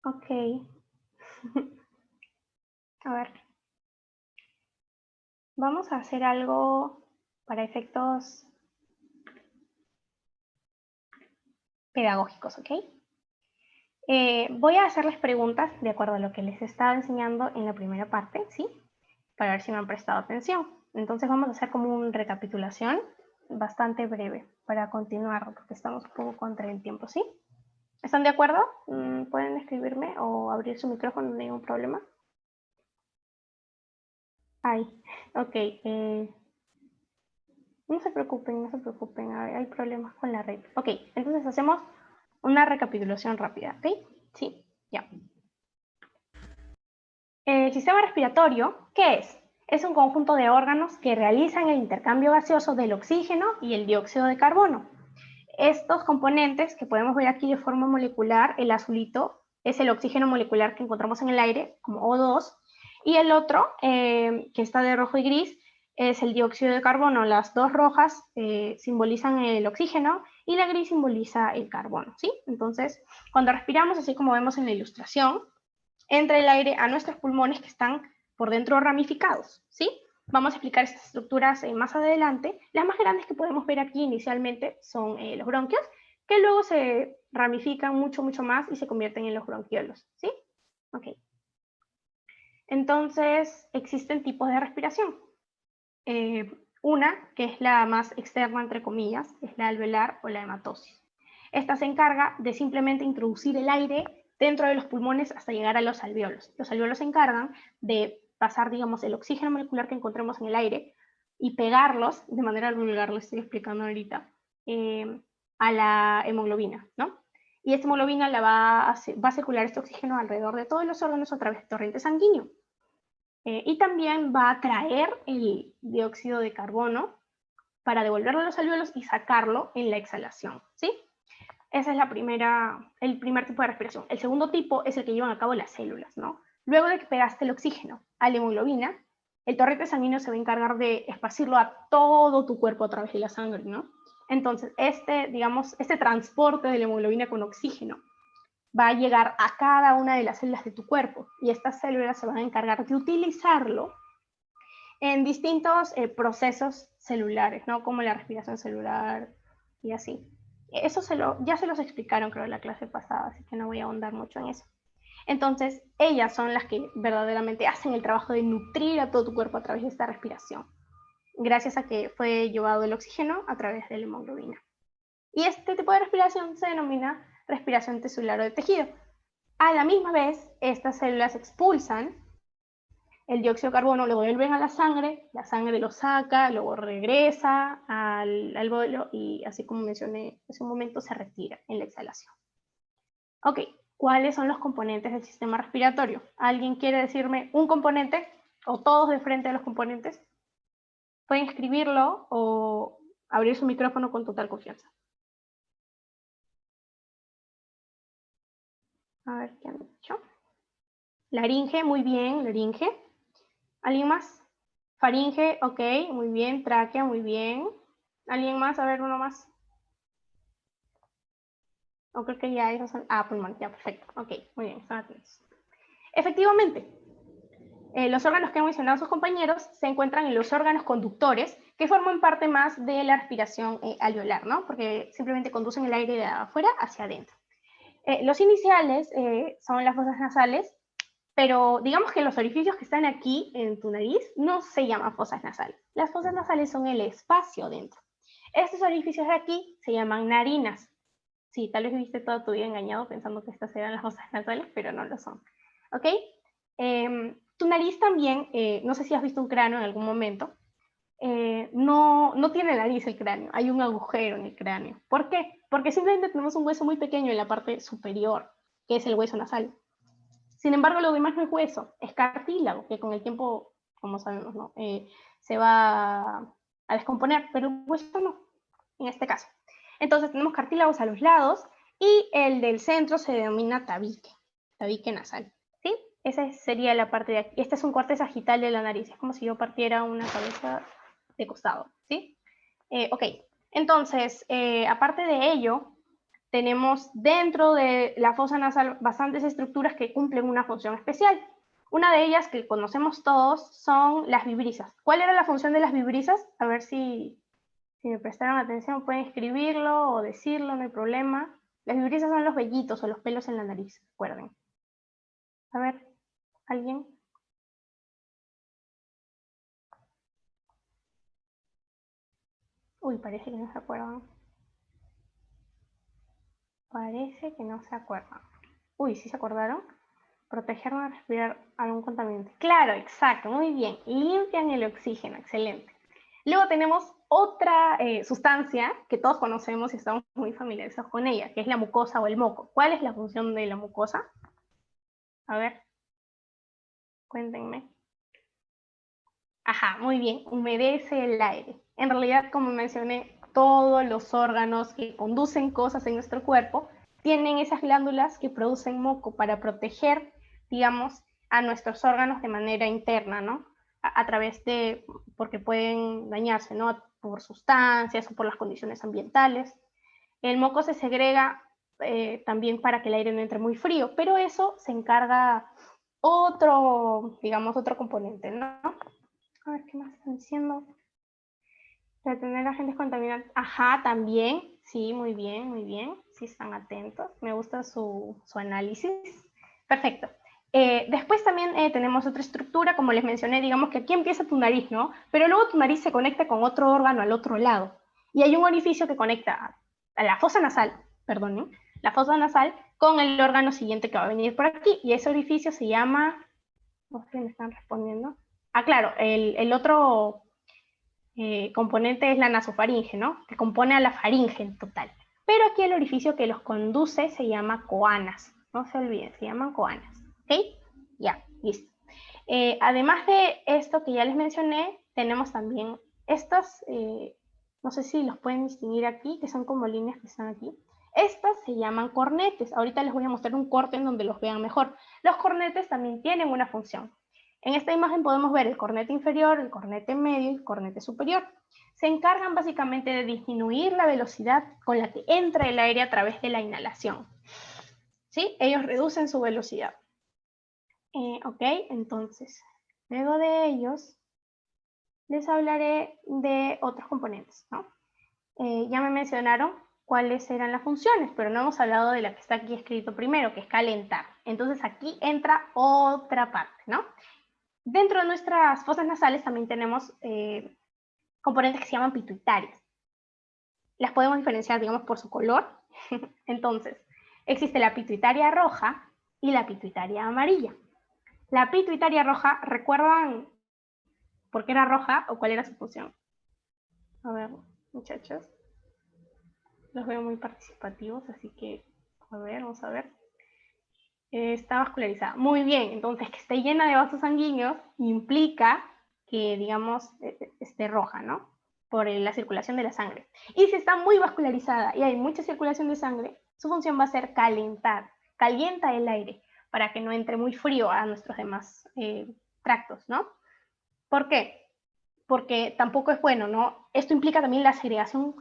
Ok. A ver. Vamos a hacer algo para efectos pedagógicos, ¿ok? Voy a hacerles preguntas de acuerdo a lo que les estaba enseñando en la primera parte, ¿sí? Para ver si me han prestado atención. Entonces vamos a hacer como una recapitulación bastante breve para continuar, porque estamos un poco contra el tiempo, ¿sí? ¿Están de acuerdo? ¿Pueden escribirme o abrir su micrófono? No hay ningún problema. Ay, ok. No se preocupen, no se preocupen. Hay problemas con la red. Ok, entonces hacemos una recapitulación rápida, ¿ok? Sí, ya. El sistema respiratorio, ¿qué es? Es un conjunto de órganos que realizan el intercambio gaseoso del oxígeno y el dióxido de carbono. Estos componentes que podemos ver aquí de forma molecular, el azulito es el oxígeno molecular que encontramos en el aire, como O2, y el otro, que está de rojo y gris, es el dióxido de carbono. Las dos rojas simbolizan el oxígeno y la gris simboliza el carbono, ¿sí? Entonces, cuando respiramos, así como vemos en la ilustración, entra el aire a nuestros pulmones que están por dentro ramificados, ¿sí? Vamos a explicar estas estructuras más adelante. Las más grandes que podemos ver aquí inicialmente son los bronquios, que luego se ramifican mucho más y se convierten en los bronquiolos, ¿sí? Ok. Entonces, existen tipos de respiración. Una, que es la más externa, entre comillas, es la alveolar o la hematosis. Esta se encarga de simplemente introducir el aire dentro de los pulmones hasta llegar a los alvéolos. Los alvéolos se encargan de pasar, digamos, el oxígeno molecular que encontremos en el aire y pegarlos, de manera vulgar, lo estoy explicando ahorita, a la hemoglobina, ¿no? Y esta hemoglobina va a circular este oxígeno alrededor de todos los órganos a través de torrente sanguíneo. Y también va a traer el dióxido de carbono para devolverlo a los alvéolos y sacarlo en la exhalación, ¿sí? Ese es el primer tipo de respiración. El segundo tipo es el que llevan a cabo las células, ¿no? Luego de que pegaste el oxígeno a la hemoglobina, el torrente sanguíneo se va a encargar de esparcirlo a todo tu cuerpo a través de la sangre, ¿no? Entonces, este transporte de la hemoglobina con oxígeno va a llegar a cada una de las células de tu cuerpo y estas células se van a encargar de utilizarlo en distintos procesos celulares, ¿no? Como la respiración celular y así. Eso ya se los explicaron, creo, en la clase pasada, así que no voy a ahondar mucho en eso. Entonces, ellas son las que verdaderamente hacen el trabajo de nutrir a todo tu cuerpo a través de esta respiración, gracias a que fue llevado el oxígeno a través de la hemoglobina. Y este tipo de respiración se denomina respiración celular o de tejido. A la misma vez, estas células expulsan el dióxido de carbono, lo devuelven a la sangre lo saca, luego regresa al alvéolo y así como mencioné hace un momento, se retira en la exhalación. Ok, ¿cuáles son los componentes del sistema respiratorio? ¿Alguien quiere decirme un componente o todos de frente a los componentes? Pueden escribirlo o abrir su micrófono con total confianza. A ver qué han dicho. Laringe, muy bien, laringe. ¿Alguien más? Faringe, ok, muy bien. Tráquea, muy bien. ¿Alguien más? A ver, uno más. O creo que ya esos son... pulmón, ya, perfecto. Ok, muy bien, están atentos. Efectivamente, los órganos que han mencionado sus compañeros se encuentran en los órganos conductores, que forman parte más de la respiración alveolar, ¿no? Porque simplemente conducen el aire de afuera hacia adentro. Los iniciales son las fosas nasales, pero digamos que los orificios que están aquí en tu nariz no se llaman fosas nasales. Las fosas nasales son el espacio dentro. Estos orificios de aquí se llaman narinas. Sí, tal vez viviste toda tu vida engañado pensando que estas eran las fosas nasales, pero no lo son. ¿Ok? Tu nariz también, no sé si has visto un cráneo en algún momento, no tiene nariz el cráneo, hay un agujero en el cráneo. ¿Por qué? Porque simplemente tenemos un hueso muy pequeño en la parte superior, que es el hueso nasal. Sin embargo, lo demás no es hueso, es cartílago, que con el tiempo, como sabemos, ¿no? Se va a descomponer, pero el hueso no, en este caso. Entonces tenemos cartílagos a los lados y el del centro se denomina tabique nasal, ¿sí? Esa sería la parte de aquí. Este es un corte sagital de la nariz, es como si yo partiera una cabeza de costado, ¿sí? Ok, entonces, aparte de ello, tenemos dentro de la fosa nasal bastantes estructuras que cumplen una función especial. Una de ellas que conocemos todos son las vibrisas. ¿Cuál era la función de las vibrisas? A ver si me prestaron atención, pueden escribirlo o decirlo, no hay problema. Las vibrisas son los vellitos o los pelos en la nariz, recuerden. A ver, ¿alguien? Uy, parece que no se acuerdan. Parece que no se acuerdan. Uy, ¿sí se acordaron? Proteger de respirar algún contaminante. Claro, exacto, muy bien. Limpian el oxígeno, excelente. Luego tenemos otra sustancia que todos conocemos y estamos muy familiarizados con ella, que es la mucosa o el moco. ¿Cuál es la función de la mucosa? A ver, cuéntenme. Ajá, muy bien, humedece el aire. En realidad, como mencioné, todos los órganos que conducen cosas en nuestro cuerpo tienen esas glándulas que producen moco para proteger, digamos, a nuestros órganos de manera interna, ¿no? A través de, porque pueden dañarse, ¿no? Por sustancias o por las condiciones ambientales. El moco se segrega también para que el aire no entre muy frío, pero eso se encarga otro, digamos, otro componente, ¿no? A ver, ¿qué más están diciendo? Retener agentes contaminantes. Ajá, también. Sí, muy bien, muy bien. Sí, están atentos. Me gusta su análisis. Perfecto. Después también tenemos otra estructura, como les mencioné, digamos que aquí empieza tu nariz, ¿no? Pero luego tu nariz se conecta con otro órgano al otro lado. Y hay un orificio que conecta a la fosa nasal, perdonen, la fosa nasal con el órgano siguiente que va a venir por aquí. Y ese orificio se llama... No sé si me están respondiendo. Ah, claro, el otro componente es la nasofaringe, ¿no? Que compone a la faringe en total. Pero aquí el orificio que los conduce se llama coanas. No se olviden, se llaman coanas. ¿Ok? Ya, listo. Además de esto que ya les mencioné, tenemos también estos, no sé si los pueden distinguir aquí, que son como líneas que están aquí. Estas se llaman cornetes. Ahorita les voy a mostrar un corte en donde los vean mejor. Los cornetes también tienen una función. En esta imagen podemos ver el cornete inferior, el cornete medio y el cornete superior. Se encargan básicamente de disminuir la velocidad con la que entra el aire a través de la inhalación. ¿Sí? Ellos reducen su velocidad. Ok, entonces, luego de ellos, les hablaré de otros componentes, ¿no? Ya me mencionaron cuáles eran las funciones, pero no hemos hablado de la que está aquí escrito primero, que es calentar. Entonces aquí entra otra parte, ¿no? Dentro de nuestras fosas nasales también tenemos componentes que se llaman pituitarias. Las podemos diferenciar, digamos, por su color. Entonces, existe la pituitaria roja y la pituitaria amarilla. La pituitaria roja, ¿recuerdan por qué era roja o cuál era su función? A ver, muchachos. Los veo muy participativos, así que, a ver, vamos a ver. Está vascularizada. Muy bien, entonces que esté llena de vasos sanguíneos implica que, digamos, esté roja, ¿no? Por la circulación de la sangre. Y si está muy vascularizada y hay mucha circulación de sangre, su función va a ser calentar. Calienta el aire para que no entre muy frío a nuestros demás tractos, ¿no? ¿Por qué? Porque tampoco es bueno, ¿no? Esto implica también la segregación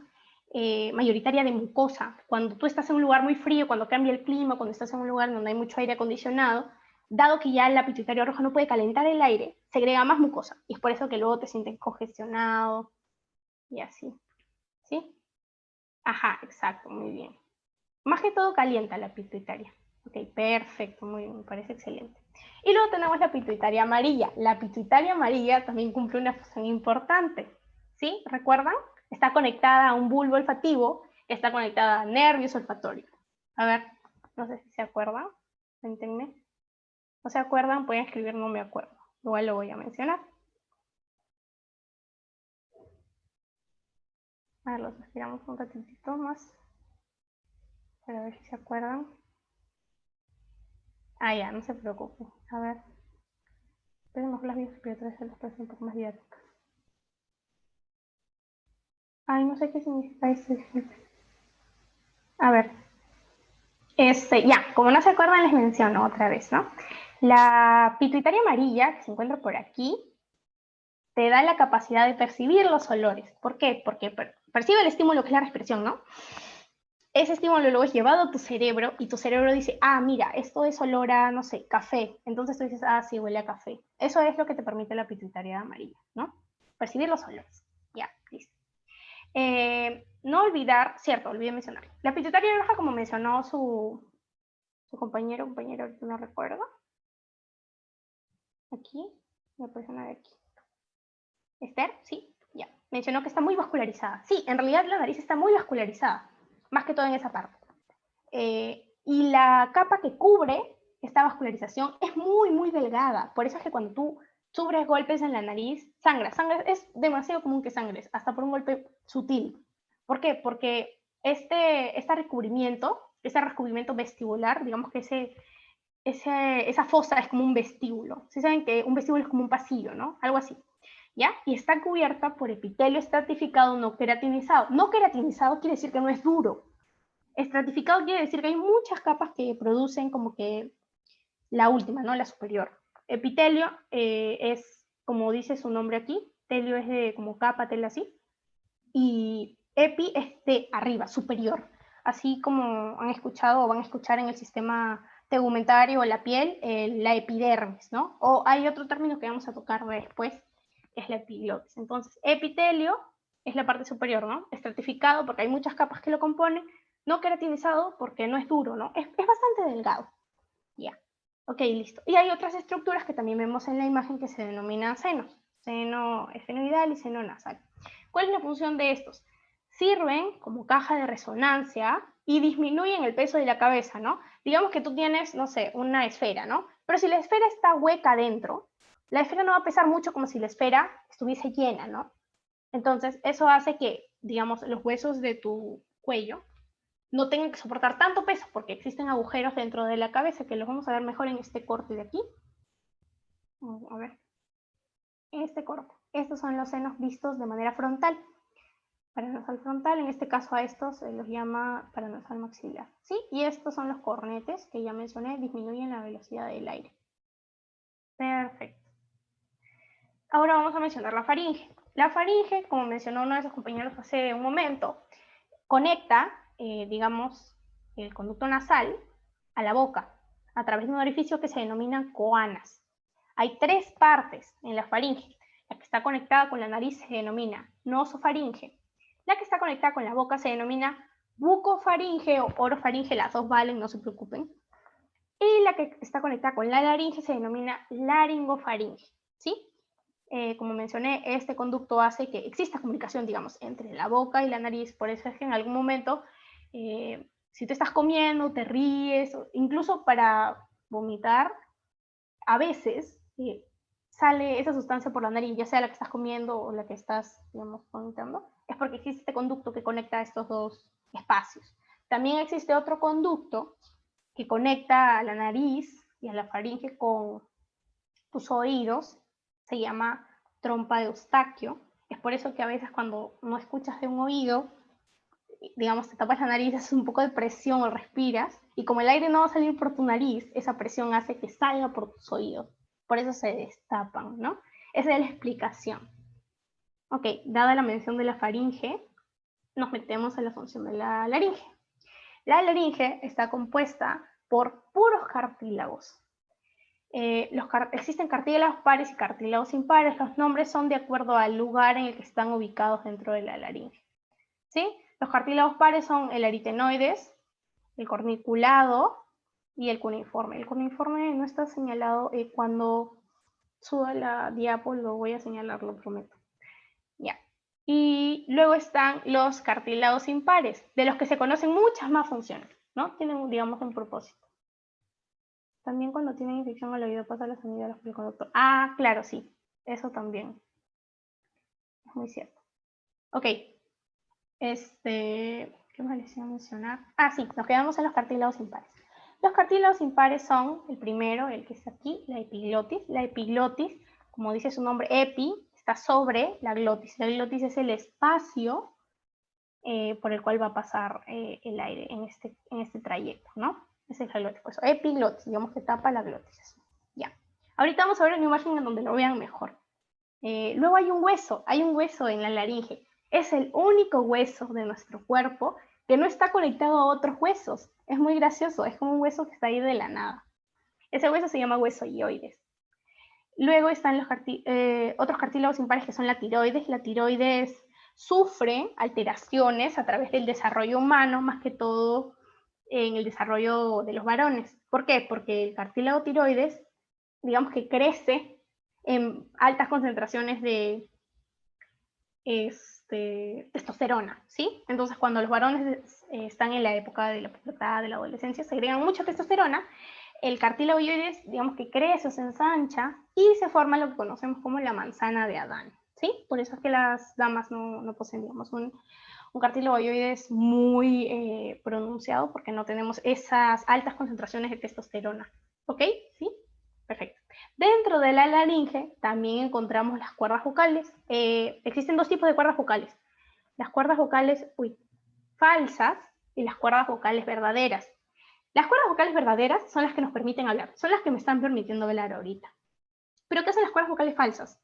mayoritaria de mucosa. Cuando tú estás en un lugar muy frío, cuando cambia el clima, cuando estás en un lugar donde hay mucho aire acondicionado, dado que ya la pituitaria roja no puede calentar el aire, segrega más mucosa. Y es por eso que luego te sientes congestionado y así. ¿Sí? Ajá, exacto, muy bien. Más que todo calienta la pituitaria. Ok, perfecto, muy bien, me parece excelente. Y luego tenemos la pituitaria amarilla. La pituitaria amarilla también cumple una función importante. ¿Sí? ¿Recuerdan? Está conectada a un bulbo olfativo, está conectada a nervios olfatorios. A ver, no sé si se acuerdan. Cuéntenme. ¿No se acuerdan? Pueden escribir no me acuerdo. Igual lo voy a mencionar. A ver, los estiramos un ratito más. Para ver si se acuerdan. Ah, ya, no se preocupen. A ver. Tenemos las vías respiratorias se las parece un poco más didácticas. Ay, no sé qué significa esto. A ver. Ya, como no se acuerdan, les menciono otra vez, ¿no? La pituitaria amarilla, que se encuentra por aquí, te da la capacidad de percibir los olores. ¿Por qué? Porque percibe el estímulo que es la respiración, ¿no? ese estímulo luego es llevado a tu cerebro y tu cerebro dice, ah, mira, esto es olor a, no sé, café. Entonces tú dices, ah, sí, huele a café. Eso es lo que te permite la pituitaria amarilla, ¿no? Percibir los olores. Ya, listo. No olvidar, cierto, olvidé mencionar. La pituitaria roja, como mencionó su compañero, ahorita no recuerdo. Aquí, la persona de aquí. Esther, sí, ya. Mencionó que está muy vascularizada. Sí, en realidad la nariz está muy vascularizada, más que todo en esa parte. Y la capa que cubre esta vascularización es muy, muy delgada. Por eso es que cuando tú sufres golpes en la nariz, sangras. Es demasiado común que sangres, hasta por un golpe sutil. ¿Por qué? Porque este recubrimiento vestibular, digamos que esa fosa es como un vestíbulo. ¿Sí saben que un vestíbulo es como un pasillo, ¿no? Algo así. ¿Ya? Y está cubierta por epitelio estratificado no queratinizado. No queratinizado quiere decir que no es duro. Estratificado quiere decir que hay muchas capas que producen como que la última, ¿no? La superior. Epitelio es, como dice su nombre aquí, telio es de como capa, tela así, y epi es de arriba, superior. Así como han escuchado o van a escuchar en el sistema tegumentario o la piel, la epidermis, ¿no? O hay otro término que vamos a tocar después, es la epiglotis. Entonces, epitelio es la parte superior, ¿no? Estratificado porque hay muchas capas que lo componen, no queratinizado porque no es duro, ¿no? Es bastante delgado. Ya. Ok, listo. Y hay otras estructuras que también vemos en la imagen que se denominan senos. Seno esfenoidal y seno nasal. ¿Cuál es la función de estos? Sirven como caja de resonancia y disminuyen el peso de la cabeza, ¿no? Digamos que tú tienes, no sé, una esfera, ¿no? Pero si la esfera está hueca dentro, la esfera no va a pesar mucho como si la esfera estuviese llena, ¿no? Entonces, eso hace que, digamos, los huesos de tu cuello no tengan que soportar tanto peso porque existen agujeros dentro de la cabeza que los vamos a ver mejor en este corte de aquí. A ver, en este corte. Estos son los senos vistos de manera frontal. Paranasal frontal, en este caso a estos se los llama paranasal maxilar. ¿Sí? Y estos son los cornetes que ya mencioné, disminuyen la velocidad del aire. Perfecto. Ahora vamos a mencionar la faringe. La faringe, como mencionó uno de sus compañeros hace un momento, conecta, digamos, el conducto nasal a la boca a través de un orificio que se denomina coanas. Hay tres partes en la faringe. La que está conectada con la nariz se denomina nosofaringe. La que está conectada con la boca se denomina bucofaringe o orofaringe, las dos valen, no se preocupen. Y la que está conectada con la laringe se denomina laringofaringe, ¿sí? Como mencioné, este conducto hace que exista comunicación, digamos, entre la boca y la nariz. Por eso es que en algún momento, si te estás comiendo, te ríes, incluso para vomitar, a veces sale esa sustancia por la nariz, ya sea la que estás comiendo o la que estás, digamos, vomitando, es porque existe este conducto que conecta estos dos espacios. También existe otro conducto que conecta a la nariz y a la faringe con tus oídos, se llama trompa de Eustaquio. Es por eso que a veces cuando no escuchas de un oído, digamos, te tapas la nariz, haces un poco de presión o respiras, y como el aire no va a salir por tu nariz, esa presión hace que salga por tus oídos. Por eso se destapan, ¿no? Esa es la explicación. Ok, dada la mención de la faringe, nos metemos a la función de la laringe. La laringe está compuesta por puros cartílagos. Existen cartílagos pares y cartílagos impares. Los nombres son de acuerdo al lugar en el que están ubicados dentro de la laringe. ¿Sí? Los cartílagos pares son el aritenoides, el corniculado y el cuneiforme. El cuneiforme no está señalado, cuando suba la diapo lo voy a señalar, lo prometo. Ya. Y luego están los cartílagos impares, de los que se conocen muchas más funciones, ¿no? Tienen, digamos, un propósito. También cuando tienen infección al oído pasa la sanidad por el conducto. Ah, claro, sí. Eso también. Es muy cierto. Ok. ¿Qué más les iba a mencionar? Ah, sí, nos quedamos en los cartílagos impares. Los cartílagos impares son, el primero, el que está aquí, la epiglotis. La epiglotis, como dice su nombre, epi, está sobre la glotis. La glotis es el espacio por el cual va a pasar el aire en este trayecto, ¿no? Ese es la glotis. Pues, epiglotis, digamos que tapa la glotis. Ya. Ahorita vamos a ver una imagen en donde lo vean mejor. Luego hay un hueso en la laringe. Es el único hueso de nuestro cuerpo que no está conectado a otros huesos. Es muy gracioso, es como un hueso que está ahí de la nada. Ese hueso se llama hueso hioides. Luego están los otros cartílagos impares que son la tiroides. La tiroides sufre alteraciones a través del desarrollo humano, más que todo en el desarrollo de los varones. ¿Por qué? Porque el cartílago tiroides, digamos que crece en altas concentraciones de testosterona, ¿sí? Entonces, cuando los varones están en la época de la pubertad, de la adolescencia, segregan mucha testosterona, el cartílago hioides, digamos que crece o se ensancha y se forma lo que conocemos como la manzana de Adán, ¿sí? Por eso es que las damas no poseen, digamos, un cartílago hioides muy pronunciado porque no tenemos esas altas concentraciones de testosterona, ¿ok? ¿Sí? Perfecto. Dentro de la laringe también encontramos las cuerdas vocales. Existen dos tipos de cuerdas vocales. Las cuerdas vocales falsas y las cuerdas vocales verdaderas. Las cuerdas vocales verdaderas son las que nos permiten hablar, son las que me están permitiendo hablar ahorita. ¿Pero qué hacen las cuerdas vocales falsas?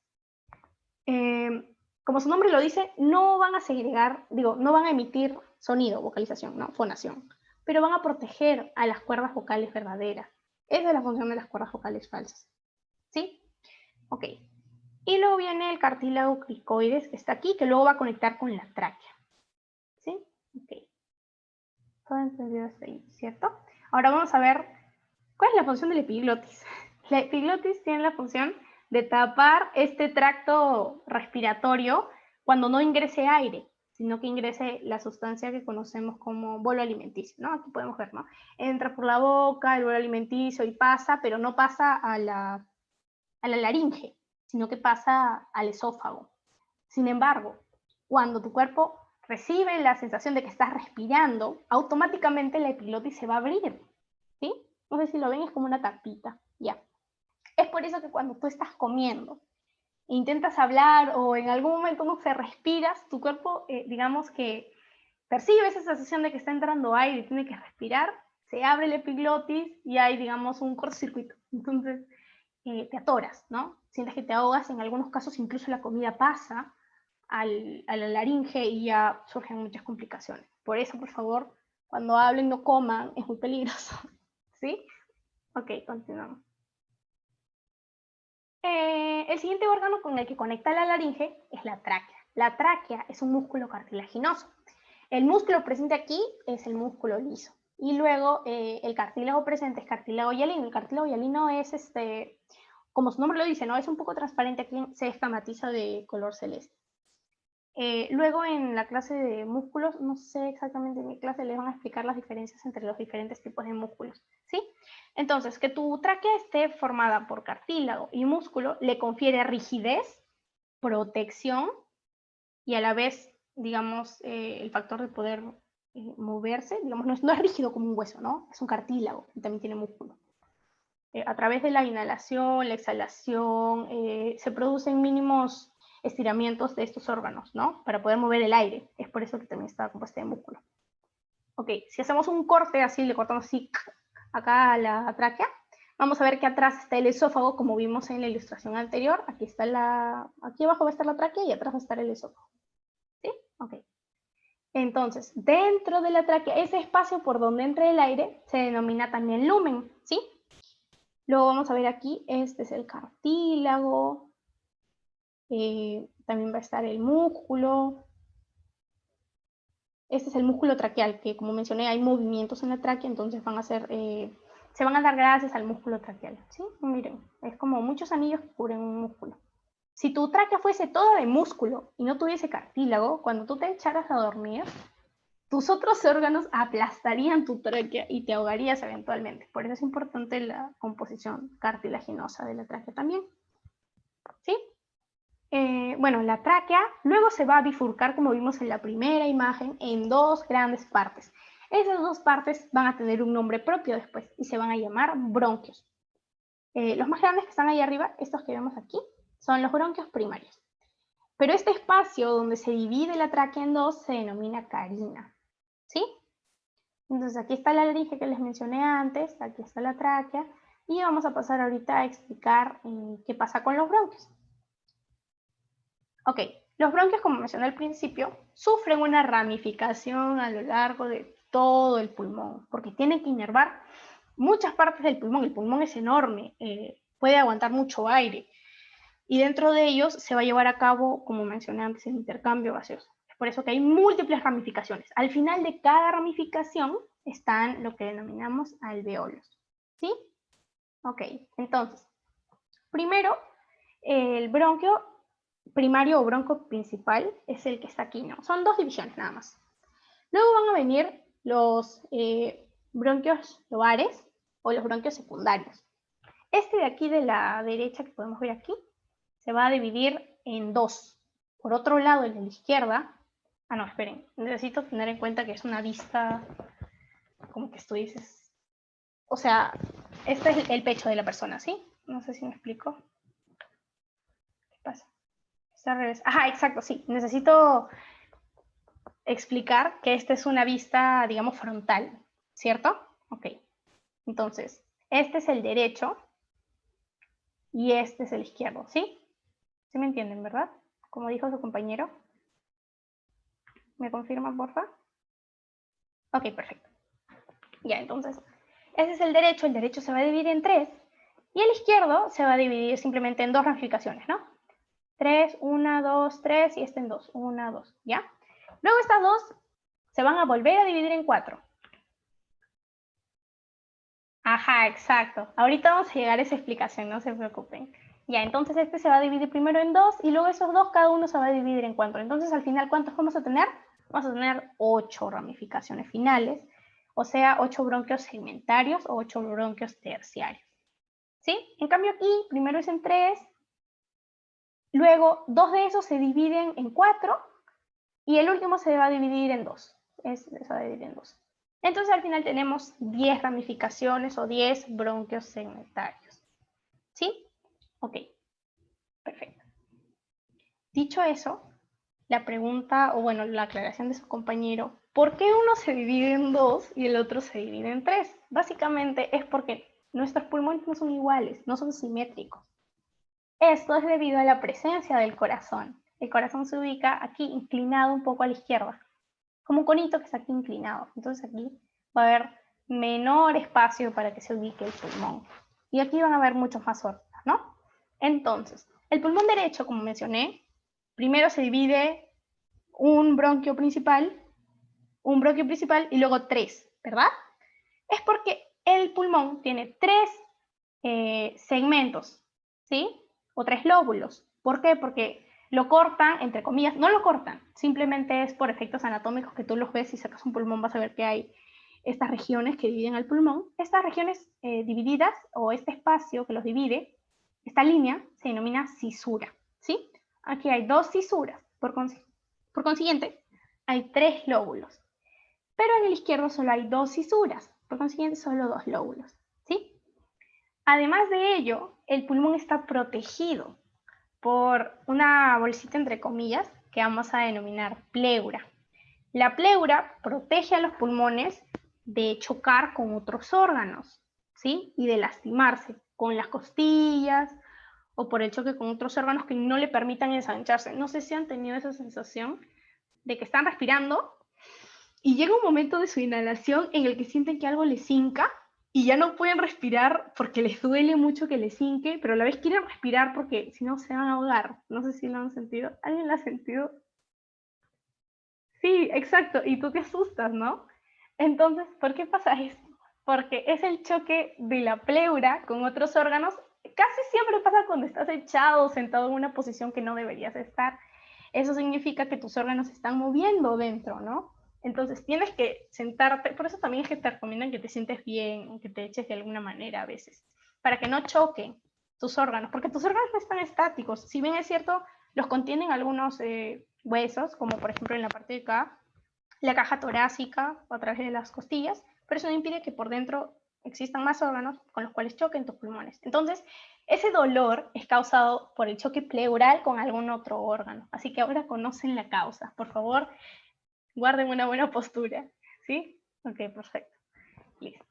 Como su nombre lo dice, no van a segregar, no van a emitir sonido, vocalización, no, fonación, pero van a proteger a las cuerdas vocales verdaderas. Esa es la función de las cuerdas vocales falsas. ¿Sí? Ok. Y luego viene el cartílago cricoides, que está aquí, que luego va a conectar con la tráquea. ¿Sí? Ok. Todo entendido hasta ahí, ¿cierto? Ahora vamos a ver cuál es la función de la epiglotis. La epiglotis tiene la función de tapar este tracto respiratorio cuando no ingrese aire, sino que ingrese la sustancia que conocemos como bolo alimenticio, ¿no? Aquí podemos ver, ¿no? Entra por la boca, el bolo alimenticio y pasa, pero no pasa a la laringe, sino que pasa al esófago. Sin embargo, cuando tu cuerpo recibe la sensación de que estás respirando, automáticamente la epiglotis se va a abrir, ¿sí? No sé si lo ven, es como una tapita, ya. Es por eso que cuando tú estás comiendo, intentas hablar o en algún momento no se respiras, tu cuerpo, digamos que percibe esa sensación de que está entrando aire y tiene que respirar, se abre la epiglotis y hay, digamos, un cortocircuito. Entonces, te atoras, ¿no? Sientes que te ahogas, en algunos casos incluso la comida pasa a la laringe y ya surgen muchas complicaciones. Por eso, por favor, cuando hablen no coman, es muy peligroso. ¿Sí? Ok, continuamos. El siguiente órgano con el que conecta la laringe es la tráquea. La tráquea es un músculo cartilaginoso. El músculo presente aquí es el músculo liso. Y luego el cartílago presente es cartílago hialino. El cartílago hialino es, como su nombre lo dice, ¿no? Es un poco transparente, aquí se escamatiza de color celeste. Luego en la clase de músculos, no sé exactamente en qué clase les van a explicar las diferencias entre los diferentes tipos de músculos, ¿sí? Entonces, que tu tráquea esté formada por cartílago y músculo le confiere rigidez, protección y a la vez, digamos, el factor de poder moverse, digamos, no es rígido como un hueso, ¿no? Es un cartílago y también tiene músculo. A través de la inhalación, la exhalación, se producen mínimos estiramientos de estos órganos, ¿no? Para poder mover el aire. Es por eso que también está compuesta de músculo. Ok, si hacemos un corte así, le cortamos así acá a la tráquea, vamos a ver que atrás está el esófago, como vimos en la ilustración anterior. Aquí abajo va a estar la tráquea y atrás va a estar el esófago. ¿Sí? Ok. Entonces, dentro de la tráquea, ese espacio por donde entra el aire se denomina también lumen, ¿sí? Luego vamos a ver aquí, este es el cartílago, también va a estar el músculo. Este es el músculo traqueal, que como mencioné hay movimientos en la tráquea, entonces se van a dar gracias al músculo traqueal, ¿sí? Miren, es como muchos anillos que cubren un músculo. Si tu tráquea fuese toda de músculo y no tuviese cartílago, cuando tú te echaras a dormir, tus otros órganos aplastarían tu tráquea y te ahogarías eventualmente. Por eso es importante la composición cartilaginosa de la tráquea también. ¿Sí? Bueno, la tráquea luego se va a bifurcar, como vimos en la primera imagen, en dos grandes partes. Esas dos partes van a tener un nombre propio después y se van a llamar bronquios. Los más grandes que están ahí arriba, estos que vemos aquí, son los bronquios primarios. Pero este espacio donde se divide la tráquea en dos se denomina carina. ¿Sí? Entonces aquí está la laringe que les mencioné antes, aquí está la tráquea, y vamos a pasar ahorita a explicar qué pasa con los bronquios. Ok, Los bronquios, como mencioné al principio, sufren una ramificación a lo largo de todo el pulmón, porque tienen que inervar muchas partes del pulmón. El pulmón es enorme, puede aguantar mucho aire, y dentro de ellos se va a llevar a cabo, como mencioné antes, el intercambio gaseoso. Es por eso que hay múltiples ramificaciones. Al final de cada ramificación están lo que denominamos alveolos. ¿Sí? Ok, entonces, primero, el bronquio primario o bronco principal es el que está aquí, ¿no? Son dos divisiones nada más. Luego van a venir los bronquios lobares o los bronquios secundarios. Este de aquí de la derecha que podemos ver aquí se va a dividir en dos. Por otro lado, el de la izquierda, no, esperen, necesito tener en cuenta que es una vista como que tú dices, o sea, este es el pecho de la persona, ¿sí? No sé si me explico. ¿Qué pasa? Está al revés. Ajá, exacto, sí. Necesito explicar que esta es una vista, digamos, frontal, ¿cierto? Ok. Entonces, este es el derecho y este es el izquierdo, ¿sí? ¿Sí me entienden, verdad? Como dijo su compañero. ¿Me confirma, porfa? Ok, perfecto. Ya, entonces, ese es el derecho se va a dividir en tres, y el izquierdo se va a dividir simplemente en dos ramificaciones, ¿no? 3, 1, 2, 3, y este en 2, 1, 2, ¿ya? Luego estas dos se van a volver a dividir en 4. Ajá, exacto. Ahorita vamos a llegar a esa explicación, no se preocupen. Ya, entonces este se va a dividir primero en 2 y luego esos dos cada uno se va a dividir en 4. Entonces al final, ¿cuántos vamos a tener? Vamos a tener 8 ramificaciones finales, o sea, 8 bronquios segmentarios o 8 bronquios terciarios. ¿Sí? En cambio aquí, primero es en 3, luego 2 de esos se dividen en 4 y el último se va a dividir en 2. Se va a dividir en 2. Entonces al final tenemos 10 ramificaciones o 10 bronquios segmentarios. ¿Sí? Ok, perfecto. Dicho eso, la pregunta, o bueno, la aclaración de su compañero, ¿por qué uno se divide en 2 y el otro se divide en 3? Básicamente es porque nuestros pulmones no son iguales, no son simétricos. Esto es debido a la presencia del corazón. El corazón se ubica aquí inclinado un poco a la izquierda, como un conito que está aquí inclinado. Entonces aquí va a haber menor espacio para que se ubique el pulmón. Y aquí van a haber muchos más órganos, ¿no? Entonces, el pulmón derecho, como mencioné, primero se divide un bronquio principal y luego 3, ¿verdad? Es porque el pulmón tiene 3 segmentos, ¿sí? O 3 lóbulos. ¿Por qué? Porque lo cortan, entre comillas, no lo cortan, simplemente es por efectos anatómicos que tú los ves. Si sacas un pulmón vas a ver que hay estas regiones que dividen al pulmón. Estas regiones divididas, o este espacio que los divide, esta línea se denomina cisura, ¿sí? Aquí hay 2 cisuras, por consiguiente hay 3 lóbulos, pero en el izquierdo solo hay 2 cisuras, por consiguiente solo 2 lóbulos, ¿sí? Además de ello, el pulmón está protegido por una bolsita entre comillas que vamos a denominar pleura. La pleura protege a los pulmones de chocar con otros órganos, ¿sí? Y de lastimarse con las costillas o por el choque con otros órganos que no le permitan ensancharse. No sé si han tenido esa sensación de que están respirando y llega un momento de su inhalación en el que sienten que algo les hinca y ya no pueden respirar porque les duele mucho que les hinque, pero a la vez quieren respirar porque si no se van a ahogar. No sé si lo han sentido. ¿Alguien lo ha sentido? Sí, exacto. Y tú te asustas, ¿no? Entonces, ¿por qué pasa esto? Porque es el choque de la pleura con otros órganos. Casi siempre pasa cuando estás echado o sentado en una posición que no deberías estar. Eso significa que tus órganos se están moviendo dentro, ¿no? Entonces tienes que sentarte, por eso también es que te recomiendan que te sientes bien, que te eches de alguna manera a veces, para que no choquen tus órganos, porque tus órganos no están estáticos. Si bien es cierto, los contienen algunos huesos, como por ejemplo en la parte de acá, la caja torácica a través de las costillas, pero eso no impide que por dentro existan más órganos con los cuales choquen tus pulmones. Entonces, ese dolor es causado por el choque pleural con algún otro órgano. Así que ahora conocen la causa. Por favor, guarden una buena postura. ¿Sí? Ok, perfecto. Listo.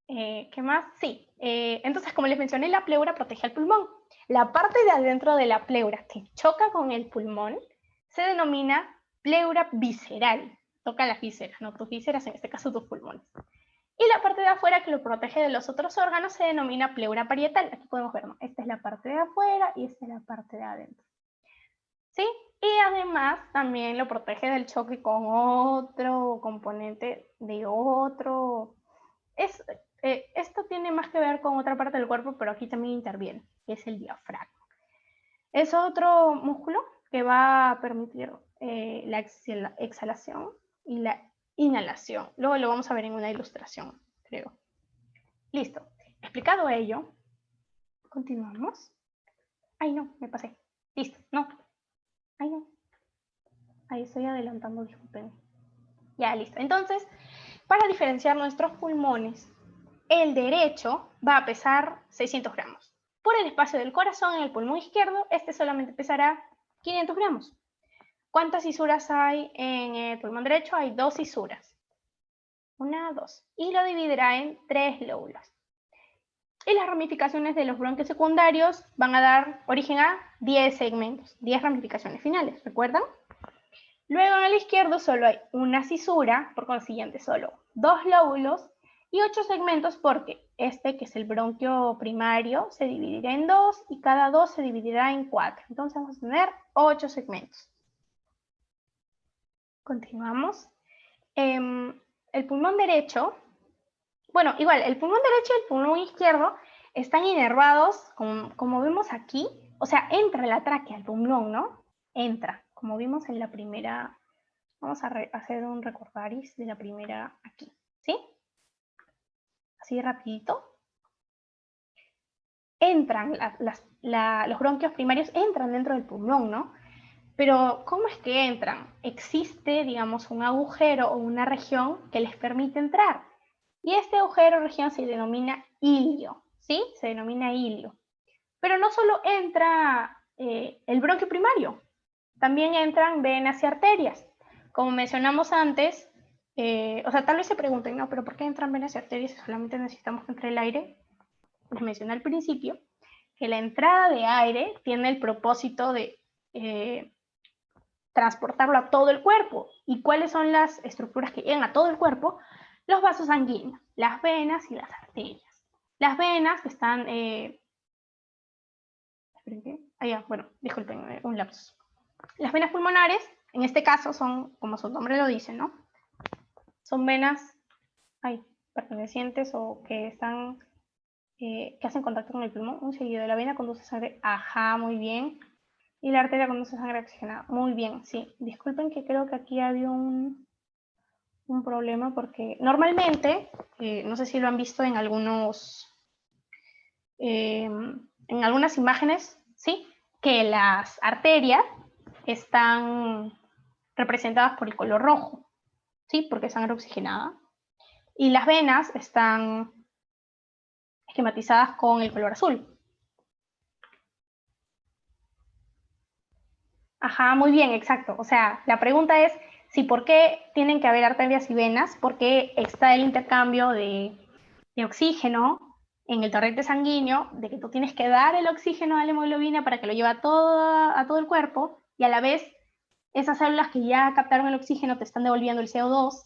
¿Qué más? Sí. Entonces, como les mencioné, la pleura protege al pulmón. La parte de adentro de la pleura que choca con el pulmón se denomina pleura visceral. Toca las vísceras, no tus vísceras, en este caso tus pulmones. Y la parte de afuera que lo protege de los otros órganos se denomina pleura parietal. Aquí podemos ver, ¿no? Esta es la parte de afuera y esta es la parte de adentro. ¿Sí? Y además también lo protege del choque con otro componente de otro. Esto tiene más que ver con otra parte del cuerpo, pero aquí también interviene, que es el diafragma. Es otro músculo que va a permitir la exhalación y la inhalación. Luego lo vamos a ver en una ilustración, creo. Listo. Explicado ello, continuamos. Ay, no, me pasé. Listo, no. Ay, no. Ahí estoy adelantando, disculpen. Ya, listo. Entonces, para diferenciar nuestros pulmones, el derecho va a pesar 600 gramos. Por el espacio del corazón en el pulmón izquierdo, este solamente pesará 500 gramos. ¿Cuántas fisuras hay en el pulmón derecho? Hay 2 fisuras. 1, 2. Y lo dividirá en 3 lóbulos. Y las ramificaciones de los bronquios secundarios van a dar origen a 10 segmentos, 10 ramificaciones finales, ¿recuerdan? Luego en el izquierdo solo hay una fisura, por consiguiente solo 2 lóbulos y 8 segmentos porque este, que es el bronquio primario, se dividirá en 2 y cada 2 se dividirá en 4. Entonces vamos a tener 8 segmentos. Continuamos. El pulmón derecho, bueno, igual, el pulmón derecho y el pulmón izquierdo están inervados, como vemos aquí, o sea, entra la tráquea al pulmón, ¿no? Entra, como vimos en la primera, vamos a hacer un recordaris de la primera aquí, ¿sí? Así rapidito. Entran, los bronquios primarios entran dentro del pulmón, ¿no? Pero, ¿cómo es que entran? Existe, digamos, un agujero o una región que les permite entrar. Y este agujero o región se denomina ilio, ¿sí? Se denomina ilio. Pero no solo entra el bronquio primario, también entran venas y arterias. Como mencionamos antes, o sea, tal vez se pregunten, no, pero ¿por qué entran venas y arterias si solamente necesitamos que entre el aire? Les mencioné al principio que la entrada de aire tiene el propósito de transportarlo a todo el cuerpo. ¿Y cuáles son las estructuras que llegan a todo el cuerpo? Los vasos sanguíneos, las venas y las arterias. Las venas que están... bueno, disculpen, un lapsus. Las venas pulmonares, en este caso, son, como su nombre lo dice, ¿no? Son venas pertenecientes o que están... que hacen contacto con el pulmón. Un seguido de la vena conduce sangre. Ajá, muy bien. Y la arteria conduce sangre oxigenada. Muy bien, sí. Disculpen que creo que aquí había un problema porque normalmente, no sé si lo han visto en algunas imágenes, ¿sí? Que las arterias están representadas por el color rojo, ¿sí? Porque es sangre oxigenada. Y las venas están esquematizadas con el color azul. Ajá, muy bien, exacto. O sea, la pregunta es si por qué tienen que haber arterias y venas, porque está el intercambio de oxígeno en el torrente sanguíneo, de que tú tienes que dar el oxígeno a la hemoglobina para que lo lleve a todo el cuerpo, y a la vez esas células que ya captaron el oxígeno te están devolviendo el CO2,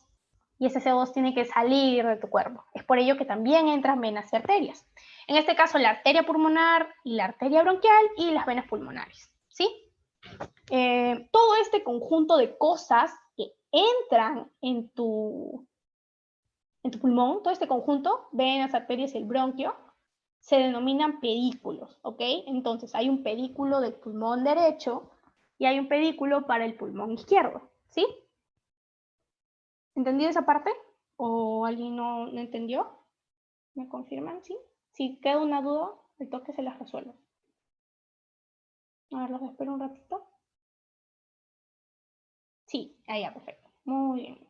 y ese CO2 tiene que salir de tu cuerpo. Es por ello que también entran venas y arterias. En este caso, la arteria pulmonar y la arteria bronquial y las venas pulmonares, ¿sí? Todo este conjunto de cosas que entran en tu pulmón, todo este conjunto, venas, arterias y el bronquio, se denominan pedículos, ¿ok? Entonces hay un pedículo del pulmón derecho y hay un pedículo para el pulmón izquierdo, ¿sí? ¿Entendido esa parte? ¿O alguien no entendió? ¿Me confirman? ¿Sí? Si queda una duda, el toque se las resuelve. A ver, los espero un ratito. Sí, ahí ya, perfecto. Muy bien.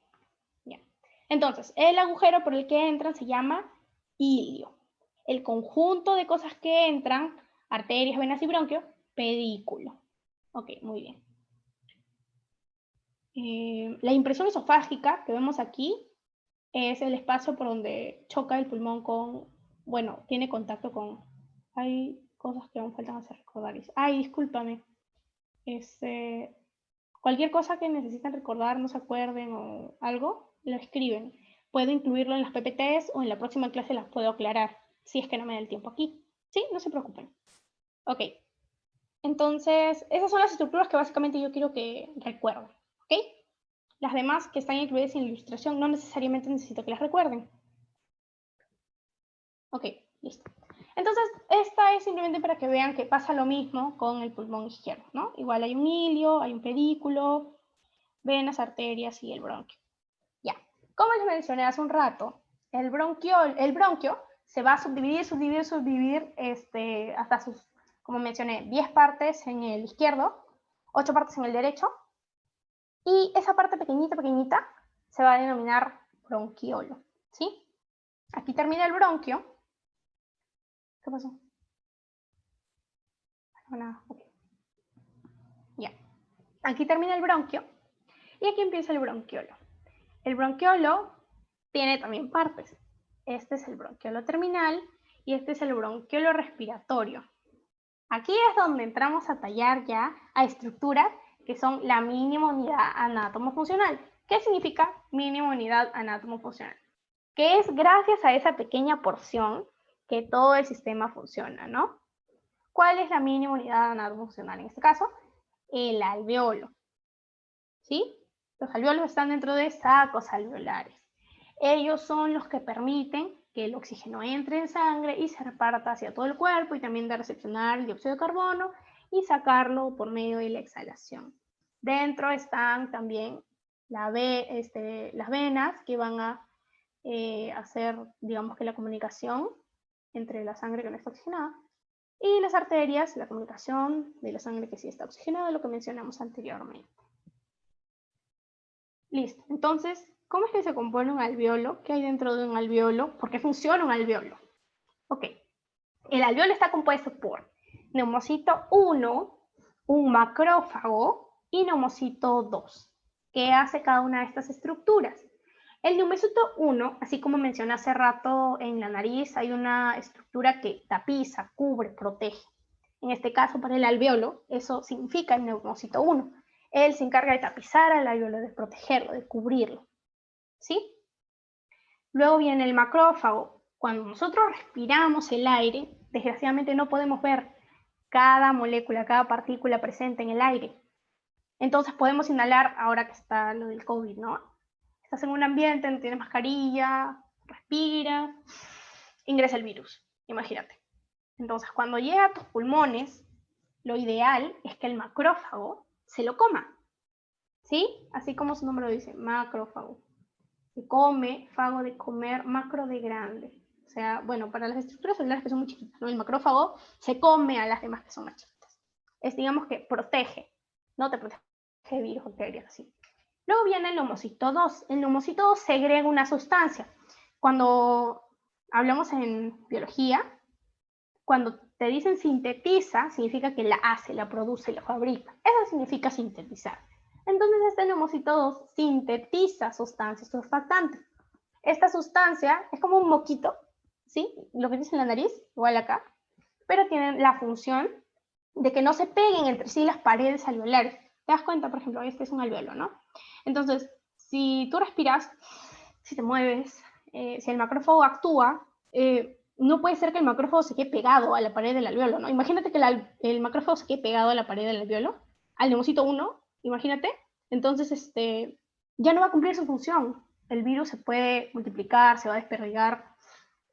Ya. Entonces, el agujero por el que entran se llama ilio. El conjunto de cosas que entran, arterias, venas y bronquio, pedículo. Ok, muy bien. La impresión esofágica que vemos aquí es el espacio por donde choca el pulmón con, bueno, tiene contacto con, hay cosas que aún faltan hacer recordar. Ay, discúlpame. Cualquier cosa que necesiten recordar, no se acuerden o algo, lo escriben. Puedo incluirlo en las PPTs o en la próxima clase las puedo aclarar, si es que no me da el tiempo aquí. ¿Sí? No se preocupen. Ok. Entonces, esas son las estructuras que básicamente yo quiero que recuerden. ¿Ok? Las demás que están incluidas en la ilustración no necesariamente necesito que las recuerden. Ok, listo. Entonces, esta es simplemente para que vean que pasa lo mismo con el pulmón izquierdo, ¿no? Igual hay un hilio, hay un pedículo, venas, arterias y el bronquio. Ya, como les mencioné hace un rato, el bronquio se va a subdividir hasta sus, como mencioné, 10 partes en el izquierdo, 8 partes en el derecho, y esa parte pequeñita se va a denominar bronquiolo, ¿sí? Aquí termina el bronquio. ¿Qué pasó? No, nada, ok. Ya. Aquí termina el bronquio y aquí empieza el bronquiolo. El bronquiolo tiene también partes. Este es el bronquiolo terminal y este es el bronquiolo respiratorio. Aquí es donde entramos a tallar ya a estructuras que son la mínima unidad anátomo-funcional. ¿Qué significa mínima unidad anátomo-funcional? Que es gracias a esa pequeña porción que todo el sistema funciona, ¿no? ¿Cuál es la mínima unidad anátomo-funcional en este caso? El alveolo, ¿sí? Los alveolos están dentro de sacos alveolares. Ellos son los que permiten que el oxígeno entre en sangre y se reparta hacia todo el cuerpo y también de recepcionar el dióxido de carbono y sacarlo por medio de la exhalación. Dentro están también las venas que van a hacer, digamos que la comunicación entre la sangre que no está oxigenada y las arterias, la comunicación de la sangre que sí está oxigenada, lo que mencionamos anteriormente. Listo. Entonces, ¿cómo es que se compone un alveolo? ¿Qué hay dentro de un alveolo? ¿Por qué funciona un alveolo? Ok. El alveolo está compuesto por neumocito 1, un macrófago y neumocito 2. ¿Qué hace cada una de estas estructuras? El neumocito 1, así como mencioné hace rato en la nariz, hay una estructura que tapiza, cubre, protege. En este caso, para el alveolo, eso significa el neumocito 1. Él se encarga de tapizar al alveolo, de protegerlo, de cubrirlo. ¿Sí? Luego viene el macrófago. Cuando nosotros respiramos el aire, desgraciadamente no podemos ver cada molécula, cada partícula presente en el aire. Entonces podemos inhalar, ahora que está lo del COVID, ¿no? Estás en un ambiente, no tienes mascarilla, respira, ingresa el virus, imagínate. Entonces, cuando llega a tus pulmones, lo ideal es que el macrófago se lo coma, ¿sí? Así como su nombre lo dice, macrófago. Se come, fago de comer, macro de grande. O sea, bueno, para las estructuras celulares que son muy chiquitas, ¿no? El macrófago se come a las demás que son más chiquitas. Es, digamos que protege, no te protege de virus, bacterias, así. Luego viene el neumocito 2. El neumocito 2 segrega una sustancia. Cuando hablamos en biología, cuando te dicen sintetiza, significa que la hace, la produce, la fabrica. Eso significa sintetizar. Entonces este neumocito 2 sintetiza sustancias surfactantes. Esta sustancia es como un moquito, ¿sí? Lo que dice en la nariz, igual acá, pero tienen la función de que no se peguen entre sí las paredes alveolares. ¿Te das cuenta? Por ejemplo, este es un alveolo, ¿no? Entonces, si tú respiras, si te mueves, si el macrófago actúa, no puede ser que el macrófago se quede pegado a la pared del alveolo, ¿no? Imagínate que el macrófago se quede pegado a la pared del alveolo, al neumocito 1, imagínate. Entonces, ya no va a cumplir su función. El virus se puede multiplicar, se va a desperdigar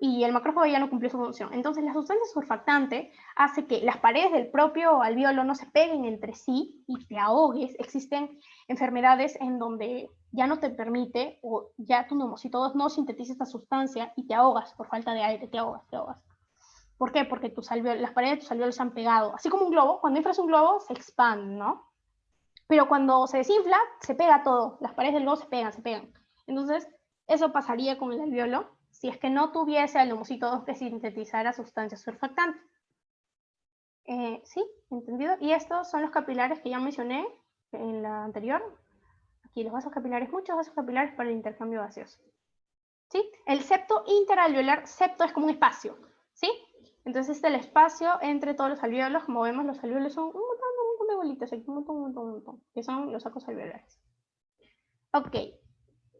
y el macrófago ya no cumplió su función. Entonces, la sustancia surfactante hace que las paredes del propio alveolo no se peguen entre sí y te ahogues. Existen enfermedades en donde ya no te permite o ya tu neumocito 2 no sintetiza esta sustancia y te ahogas por falta de aire, te ahogas. ¿Por qué? Porque las paredes de tus alveolos se han pegado. Así como un globo, cuando inflas un globo se expande, ¿no? Pero cuando se desinfla, se pega todo. Las paredes del globo se pegan. Entonces, eso pasaría con el alveolo si es que no tuviese el neumocito 2 que sintetizara sustancias surfactantes. ¿Sí? ¿Entendido? Y estos son los capilares que ya mencioné en la anterior. Aquí los vasos capilares, muchos vasos capilares para el intercambio gaseoso. ¿Sí? El septo interalveolar, septo es como un espacio, ¿sí? Entonces este es el espacio entre todos los alveolos. Como vemos, los alveolos son un montón de bolitas, aquí un montón, que son los sacos alveolares. Ok,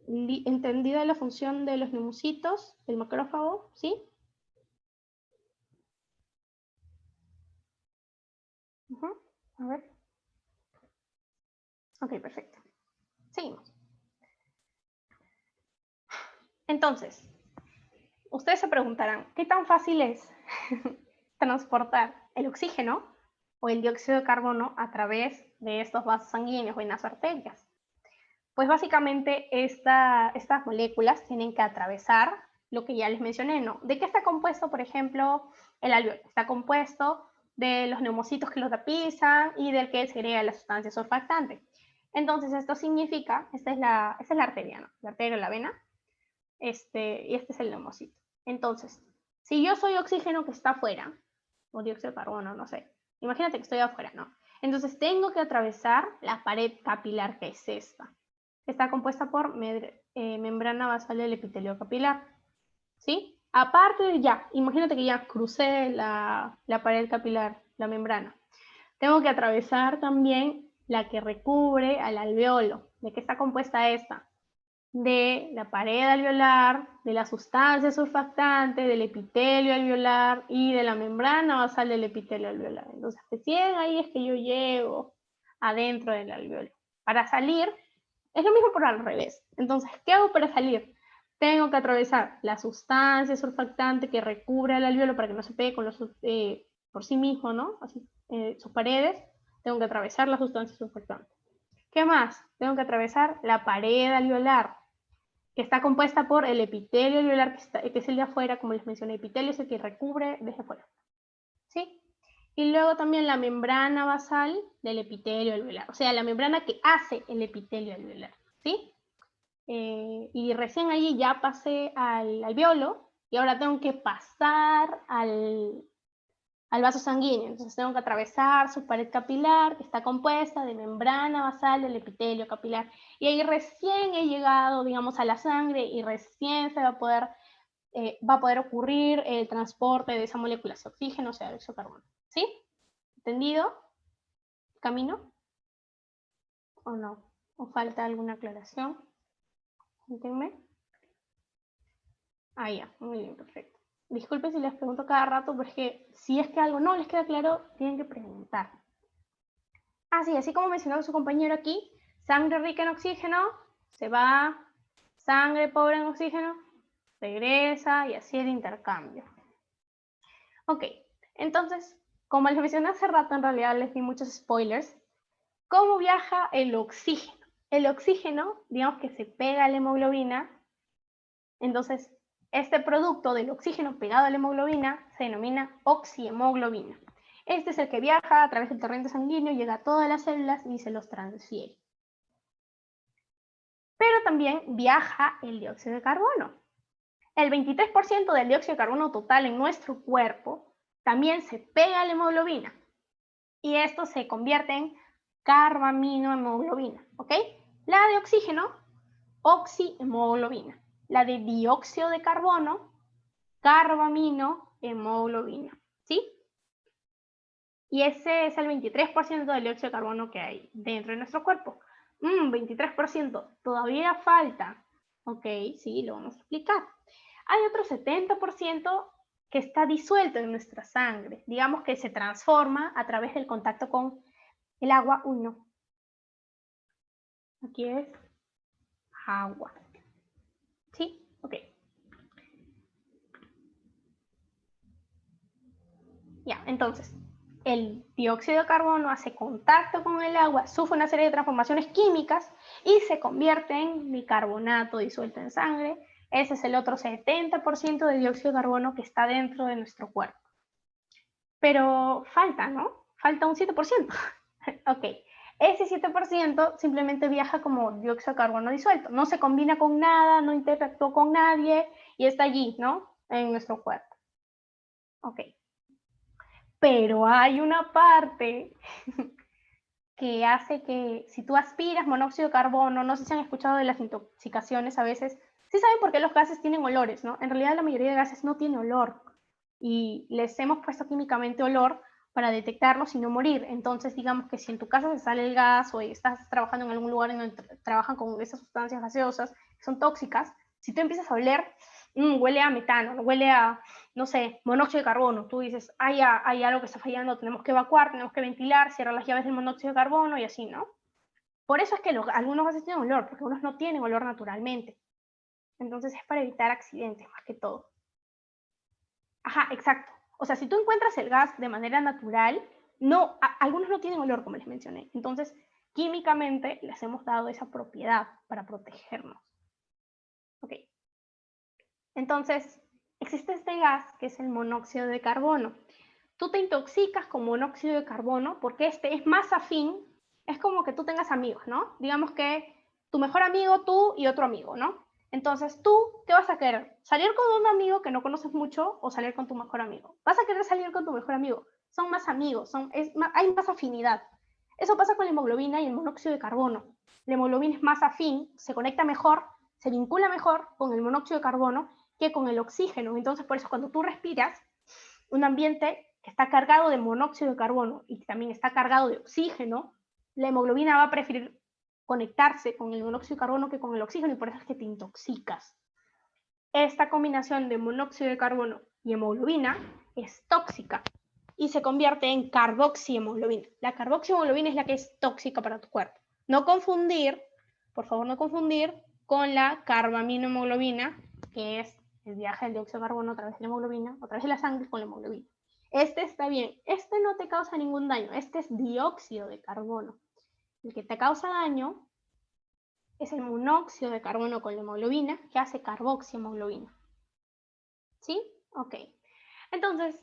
¿entendida la función de los neumocitos, el macrófago? ¿Sí? A ver. Ok, perfecto. Seguimos. Entonces, ustedes se preguntarán, ¿qué tan fácil es transportar el oxígeno o el dióxido de carbono a través de estos vasos sanguíneos o en las arterias? Pues básicamente estas moléculas tienen que atravesar lo que ya les mencioné, ¿no? ¿De qué está compuesto, por ejemplo, el alveolo? Está compuesto de los neumocitos que lo tapizan y del que segrega la sustancia surfactante. Entonces, esto significa, esta es la arteria, ¿no? La arteria o la vena, y este es el neumocito. Entonces, si yo soy oxígeno que está afuera, o dióxido de carbono, no sé, imagínate que estoy afuera, ¿no? Entonces tengo que atravesar la pared capilar, que es esta. Está compuesta por membrana basal del epitelio capilar, ¿sí? Aparte de ya, imagínate que ya crucé la pared capilar, la membrana. Tengo que atravesar también la que recubre al alveolo. ¿De qué está compuesta esta? De la pared alveolar, de la sustancia surfactante, del epitelio alveolar y de la membrana basal del epitelio alveolar. Entonces, recién ahí es que yo llego adentro del alveolo. Para salir, es lo mismo por al revés. Entonces, ¿qué hago para salir? Tengo que atravesar la sustancia surfactante que recubre el alveolo para que no se pegue con por sí mismo, ¿no? Así, sus paredes. Tengo que atravesar la sustancia surfactante. ¿Qué más? Tengo que atravesar la pared alveolar, que está compuesta por el epitelio alveolar, que es el de afuera, como les mencioné. El epitelio es el que recubre desde afuera, ¿sí? Y luego también la membrana basal del epitelio alveolar, o sea, la membrana que hace el epitelio alveolar, ¿sí? Y recién allí ya pasé al alveolo y ahora tengo que pasar al vaso sanguíneo. Entonces tengo que atravesar su pared capilar, que está compuesta de membrana basal del epitelio capilar. Y ahí recién he llegado, digamos, a la sangre y recién se va a poder ocurrir el transporte de esa molécula, ese oxígeno, o sea, dióxido de carbono. ¿Sí? ¿Entendido? ¿Camino? ¿O no? ¿O falta alguna aclaración? Cuéntenme. Ah, ya, muy bien, perfecto. Disculpen si les pregunto cada rato, porque si es que algo no les queda claro, tienen que preguntar. Así como mencionó su compañero aquí, sangre rica en oxígeno se va, sangre pobre en oxígeno regresa y así el intercambio. Ok, entonces, como les mencioné hace rato, en realidad les di muchos spoilers. ¿Cómo viaja el oxígeno? El oxígeno, digamos que se pega a la hemoglobina, entonces este producto del oxígeno pegado a la hemoglobina se denomina oxihemoglobina. Este es el que viaja a través del torrente sanguíneo, llega a todas las células y se los transfiere. Pero también viaja el dióxido de carbono. El 23% del dióxido de carbono total en nuestro cuerpo también se pega a la hemoglobina. Y esto se convierte en carbaminohemoglobina, ¿ok? La de oxígeno, oxihemoglobina. La de dióxido de carbono, carbaminohemoglobina, ¿sí? Y ese es el 23% del dióxido de carbono que hay dentro de nuestro cuerpo. 23%, todavía falta. Ok, sí, lo vamos a explicar. Hay otro 70% que está disuelto en nuestra sangre. Digamos que se transforma a través del contacto con el agua. Uy, no. Aquí es agua. ¿Sí? Ok. Ya, entonces, el dióxido de carbono hace contacto con el agua, sufre una serie de transformaciones químicas y se convierte en bicarbonato disuelto en sangre. Ese es el otro 70% de dióxido de carbono que está dentro de nuestro cuerpo. Pero falta, ¿no? Falta un 7%. Ok, ese 7% simplemente viaja como dióxido de carbono disuelto. No se combina con nada, no interactúa con nadie y está allí, ¿no? En nuestro cuerpo. Ok. Pero hay una parte que hace que si tú aspiras monóxido de carbono, no sé si han escuchado de las intoxicaciones a veces, sí saben por qué los gases tienen olores, ¿no? En realidad la mayoría de gases no tiene olor y les hemos puesto químicamente olor para detectarlos y no morir. Entonces, digamos que si en tu casa se sale el gas o estás trabajando en algún lugar en donde trabajan con esas sustancias gaseosas que son tóxicas, si tú empiezas a oler, huele a metano, huele a, no sé, monóxido de carbono, tú dices, hay algo que está fallando, tenemos que evacuar, tenemos que ventilar, cierrar las llaves del monóxido de carbono y así, ¿no? Por eso es que algunos gases tienen olor, porque unos no tienen olor naturalmente. Entonces es para evitar accidentes, más que todo. Ajá, exacto. O sea, si tú encuentras el gas de manera natural, algunos no tienen olor, como les mencioné. Entonces, químicamente les hemos dado esa propiedad para protegernos. Ok. Entonces, existe este gas que es el monóxido de carbono. Tú te intoxicas con monóxido de carbono porque este es más afín. Es como que tú tengas amigos, ¿no? Digamos que tu mejor amigo, tú y otro amigo, ¿no? Entonces, ¿tú qué vas a querer? ¿Salir con un amigo que no conoces mucho o salir con tu mejor amigo? Vas a querer salir con tu mejor amigo. Son más amigos, hay más afinidad. Eso pasa con la hemoglobina y el monóxido de carbono. La hemoglobina es más afín, se conecta mejor, se vincula mejor con el monóxido de carbono que con el oxígeno. Entonces, por eso cuando tú respiras, un ambiente que está cargado de monóxido de carbono y que también está cargado de oxígeno, la hemoglobina va a preferir conectarse con el monóxido de carbono que con el oxígeno y por eso es que te intoxicas. Esta combinación de monóxido de carbono y hemoglobina es tóxica y se convierte en carboxihemoglobina. La carboxihemoglobina es la que es tóxica para tu cuerpo. No confundir, por favor no confundir, con la carbaminohemoglobina, que es el viaje del dióxido de carbono a través de la hemoglobina, a través de la sangre con la hemoglobina. Este está bien, este no te causa ningún daño, este es dióxido de carbono. El que te causa daño es el monóxido de carbono con la hemoglobina, que hace carboxihemoglobina. ¿Sí? Ok. Entonces,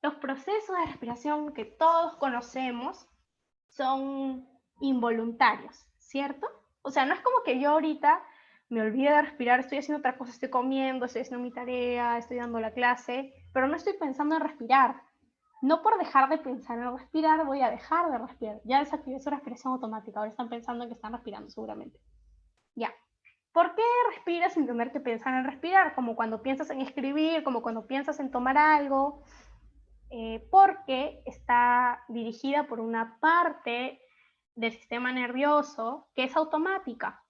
los procesos de respiración que todos conocemos son involuntarios, ¿cierto? O sea, no es como que yo ahorita me olvide de respirar, estoy haciendo otra cosa, estoy comiendo, estoy haciendo mi tarea, estoy dando la clase, pero no estoy pensando en respirar. No por dejar de pensar en respirar, voy a dejar de respirar. Ya desactivé su respiración automática, ahora están pensando en que están respirando seguramente. Ya. ¿Por qué respiras sin tener que pensar en respirar? Como cuando piensas en escribir, como cuando piensas en tomar algo, porque está dirigida por una parte del sistema nervioso que es automática.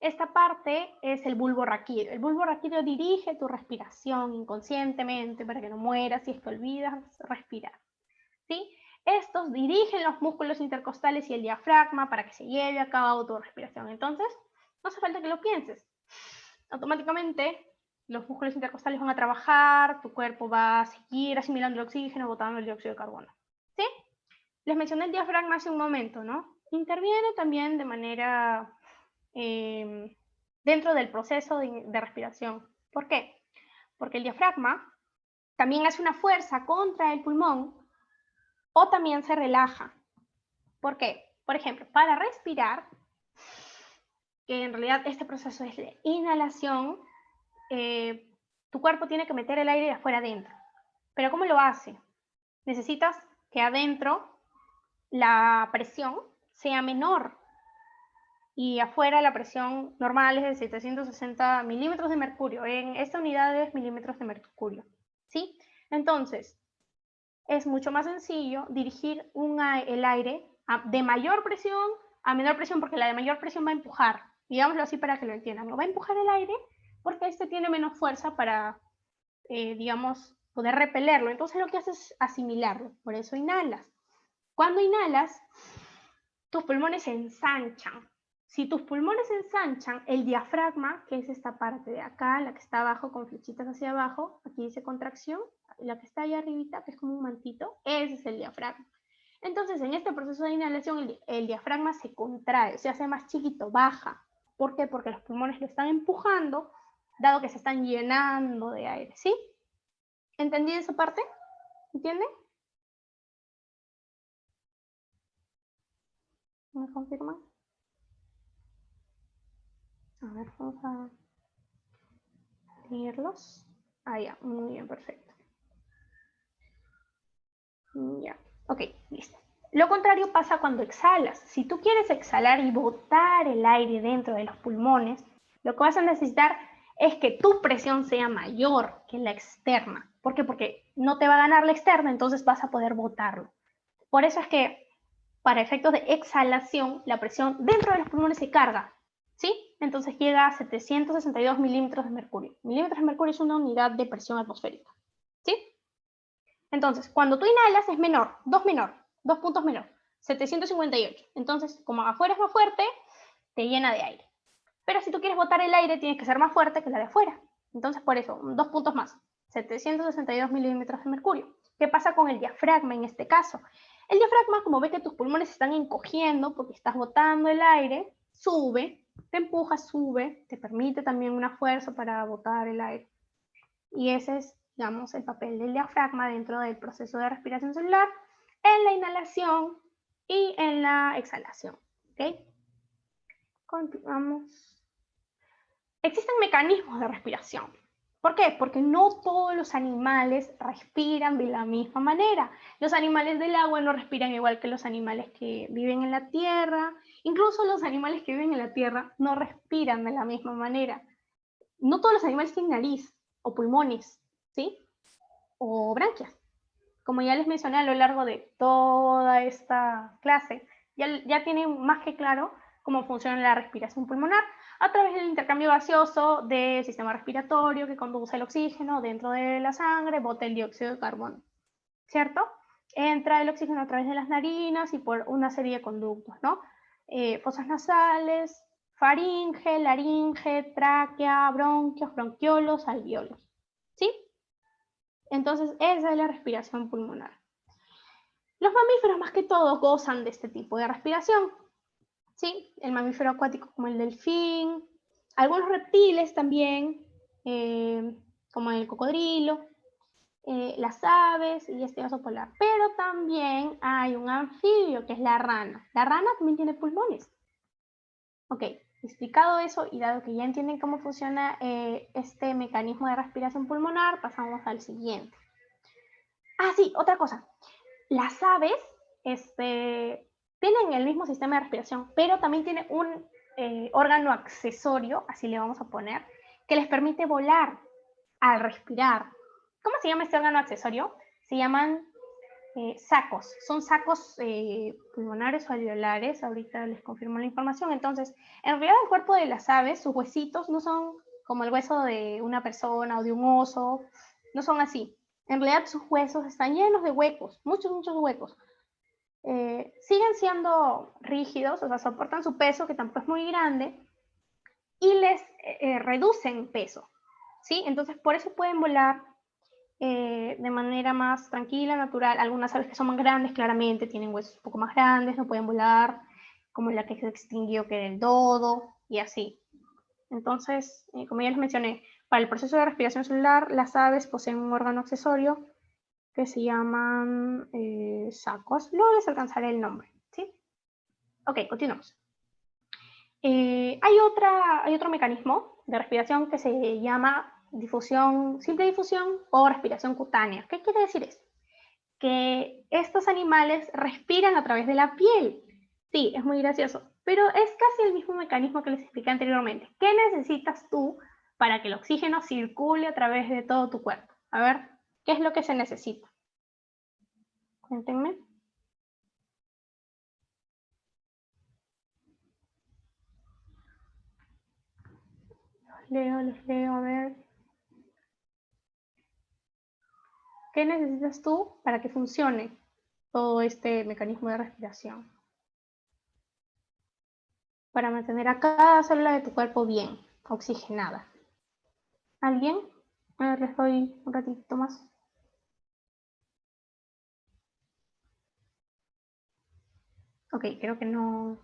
Esta parte es el bulbo raquídeo. El bulbo raquídeo dirige tu respiración inconscientemente para que no mueras si es que olvidas respirar. ¿Sí? Estos dirigen los músculos intercostales y el diafragma para que se lleve a cabo tu respiración. Entonces, no hace falta que lo pienses. Automáticamente, los músculos intercostales van a trabajar, tu cuerpo va a seguir asimilando el oxígeno, botando el dióxido de carbono. ¿Sí? Les mencioné el diafragma hace un momento, ¿no? Interviene también de manera dentro del proceso de respiración. ¿Por qué? Porque el diafragma también hace una fuerza contra el pulmón o también se relaja. ¿Por qué? Por ejemplo, para respirar, que en realidad este proceso es de inhalación, tu cuerpo tiene que meter el aire de afuera adentro. ¿Pero cómo lo hace? Necesitas que adentro la presión sea menor y afuera la presión normal es de 760 milímetros de mercurio. En esta unidad es milímetros de mercurio. ¿Sí? Entonces, es mucho más sencillo dirigir el aire de mayor presión a menor presión, porque la de mayor presión va a empujar, digámoslo así para que lo entiendan, ¿no? Va a empujar el aire porque este tiene menos fuerza para, digamos, poder repelerlo. Entonces lo que haces es asimilarlo, por eso inhalas. Cuando inhalas, tus pulmones se ensanchan. Si tus pulmones se ensanchan, el diafragma, que es esta parte de acá, la que está abajo con flechitas hacia abajo, aquí dice contracción, la que está ahí arribita, que es como un mantito, ese es el diafragma. Entonces, en este proceso de inhalación, el diafragma se contrae, se hace más chiquito, baja. ¿Por qué? Porque los pulmones lo están empujando, dado que se están llenando de aire, ¿sí? ¿Entendí esa parte? ¿Entienden? ¿Me confirman? A ver, vamos a leerlos. Ah, ya, muy bien, perfecto. Ya, ok, listo. Lo contrario pasa cuando exhalas. Si tú quieres exhalar y botar el aire dentro de los pulmones, lo que vas a necesitar es que tu presión sea mayor que la externa. ¿Por qué? Porque no te va a ganar la externa, entonces vas a poder botarlo. Por eso es que para efectos de exhalación, la presión dentro de los pulmones se carga, ¿sí? Entonces llega a 762 milímetros de mercurio. Milímetros de mercurio es una unidad de presión atmosférica, ¿sí? Entonces, cuando tú inhalas es menor, 2 puntos menor, 758. Entonces, como afuera es más fuerte, te llena de aire. Pero si tú quieres botar el aire, tienes que ser más fuerte que la de afuera. Entonces, por eso, 2 puntos más, 762 milímetros de mercurio. ¿Qué pasa con el diafragma en este caso? El diafragma, como ve que tus pulmones se están encogiendo porque estás botando el aire, sube, te empuja, sube, te permite también una fuerza para botar el aire. Y ese es, digamos, el papel del diafragma dentro del proceso de respiración celular en la inhalación y en la exhalación. ¿Ok? Continuamos. Existen mecanismos de respiración. ¿Por qué? Porque no todos los animales respiran de la misma manera. Los animales del agua no respiran igual que los animales que viven en la tierra. Incluso los animales que viven en la tierra no respiran de la misma manera. No todos los animales tienen nariz o pulmones, ¿sí? O branquias. Como ya les mencioné a lo largo de toda esta clase, ya tienen más que claro cómo funciona la respiración pulmonar a través del intercambio gaseoso del sistema respiratorio que conduce el oxígeno dentro de la sangre, bota el dióxido de carbono, ¿cierto? Entra el oxígeno a través de las narinas y por una serie de conductos, ¿no? Fosas nasales, faringe, laringe, tráquea, bronquios, bronquiolos, alveolos, ¿sí? Entonces, esa es la respiración pulmonar. Los mamíferos más que todo gozan de este tipo de respiración, ¿sí? El mamífero acuático como el delfín, algunos reptiles también, como el cocodrilo, las aves y este oso polar. Pero también hay un anfibio que es la rana. La rana también tiene pulmones. Ok, explicado eso y dado que ya entienden cómo funciona este mecanismo de respiración pulmonar, pasamos al siguiente. Ah, sí, otra cosa. Las aves tienen el mismo sistema de respiración, pero también tienen un órgano accesorio, así le vamos a poner, que les permite volar al respirar. ¿Cómo se llama este órgano accesorio? Se llaman sacos. Son sacos pulmonares o alveolares. Ahorita les confirmo la información. Entonces, en realidad el cuerpo de las aves, sus huesitos no son como el hueso de una persona o de un oso. No son así. En realidad sus huesos están llenos de huecos, muchos huecos. Siguen siendo rígidos, o sea, soportan su peso, que tampoco es muy grande, y les reducen peso, ¿sí? Entonces, por eso pueden volar de manera más tranquila, natural. Algunas aves que son más grandes, claramente, tienen huesos un poco más grandes, no pueden volar, como la que se extinguió, que era el dodo, y así. Entonces, como ya les mencioné, para el proceso de respiración celular, las aves poseen un órgano accesorio que se llaman sacos. Luego les alcanzaré el nombre, ¿sí? Ok, continuamos. Hay otro mecanismo de respiración que se llama simple difusión o respiración cutánea. ¿Qué quiere decir eso? Que estos animales respiran a través de la piel. Sí, es muy gracioso, pero es casi el mismo mecanismo que les expliqué anteriormente. ¿Qué necesitas tú para que el oxígeno circule a través de todo tu cuerpo? A ver, ¿qué es lo que se necesita? Cuéntenme. Los leo, a ver. ¿Qué necesitas tú para que funcione todo este mecanismo de respiración? Para mantener a cada célula de tu cuerpo bien, oxigenada. ¿Alguien? A ver, les doy un ratito más. Ok, creo que no.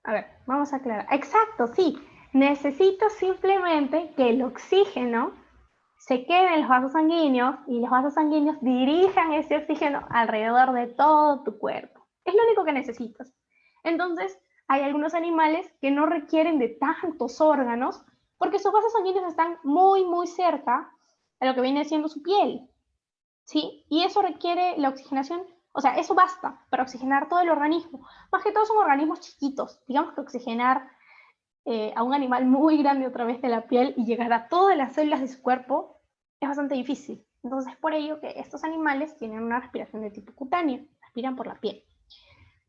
A ver, vamos a aclarar. Exacto, sí. Necesito simplemente que el oxígeno se quede en los vasos sanguíneos y los vasos sanguíneos dirijan ese oxígeno alrededor de todo tu cuerpo. Es lo único que necesitas. Entonces, hay algunos animales que no requieren de tantos órganos porque sus vasos sanguíneos están muy cerca a lo que viene siendo su piel, ¿sí? Y eso requiere la oxigenación, o sea, eso basta para oxigenar todo el organismo. Más que todo son organismos chiquitos. Digamos que oxigenar a un animal muy grande a través de la piel y llegar a todas las células de su cuerpo es bastante difícil. Entonces, por ello que estos animales tienen una respiración de tipo cutáneo, respiran por la piel.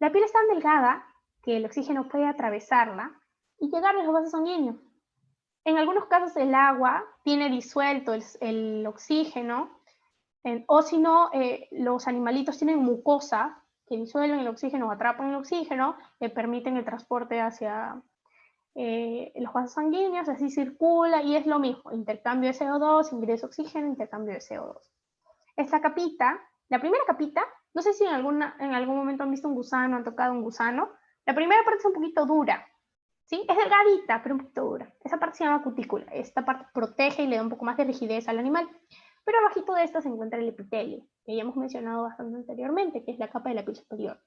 La piel es tan delgada que el oxígeno puede atravesarla y llegar a los vasos sanguíneos. En algunos casos el agua tiene disuelto el oxígeno, o si no, los animalitos tienen mucosa que disuelven el oxígeno o atrapan el oxígeno, que permiten el transporte hacia los vasos sanguíneos, así circula y es lo mismo, intercambio de CO2, ingreso de oxígeno, intercambio de CO2. Esta capita, la primera capita, no sé si en algún momento han visto un gusano, han tocado un gusano, la primera parte es un poquito dura, ¿sí? Es delgadita, pero un poquito dura. Esa parte se llama cutícula, esta parte protege y le da un poco más de rigidez al animal. Pero abajito de esta se encuentra el epitelio, que ya hemos mencionado bastante anteriormente, que es la capa de la piel superior.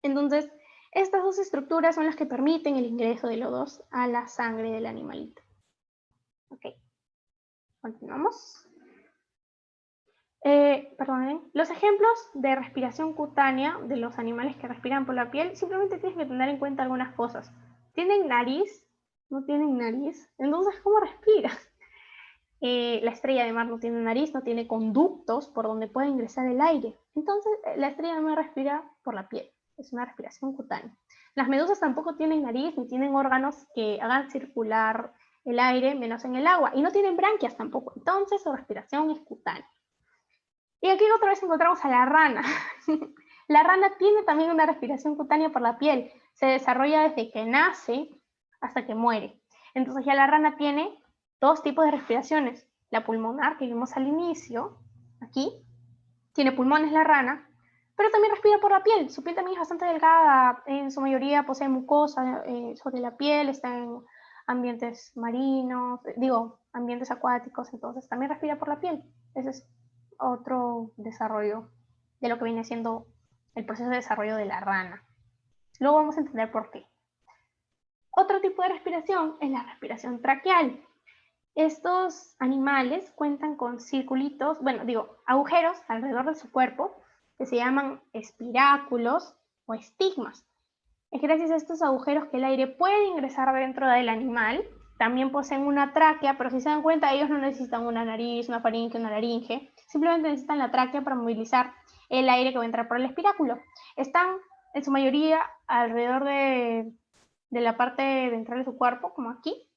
Entonces, estas dos estructuras son las que permiten el ingreso del O2 a la sangre del animalito. Ok, continuamos. Perdonen, los ejemplos de respiración cutánea de los animales que respiran por la piel, simplemente tienes que tener en cuenta algunas cosas. ¿Tienen nariz? ¿No tienen nariz? Entonces, ¿cómo respiras? La estrella de mar no tiene nariz, no tiene conductos por donde puede ingresar el aire. Entonces, la estrella de mar respira por la piel. Es una respiración cutánea. Las medusas tampoco tienen nariz ni tienen órganos que hagan circular el aire, menos en el agua. Y no tienen branquias tampoco. Entonces, su respiración es cutánea. Y aquí otra vez encontramos a la rana. La rana tiene también una respiración cutánea por la piel. Se desarrolla desde que nace hasta que muere. Entonces ya la rana tiene dos tipos de respiraciones. La pulmonar, que vimos al inicio, aquí, tiene pulmones la rana, pero también respira por la piel. Su piel también es bastante delgada, en su mayoría posee mucosa sobre la piel, está en ambientes marinos, ambientes acuáticos, entonces también respira por la piel. Ese es otro desarrollo de lo que viene siendo el proceso de desarrollo de la rana. Luego vamos a entender por qué. Otro tipo de respiración es la respiración traqueal. Estos animales cuentan con circulitos, agujeros alrededor de su cuerpo que se llaman espiráculos o estigmas. Es gracias a estos agujeros que el aire puede ingresar dentro del animal. También poseen una tráquea, pero si se dan cuenta, ellos no necesitan una nariz, una faringe, una laringe. Simplemente necesitan la tráquea para movilizar el aire que va a entrar por el espiráculo. Están en su mayoría alrededor de la parte ventral de su cuerpo, como aquí.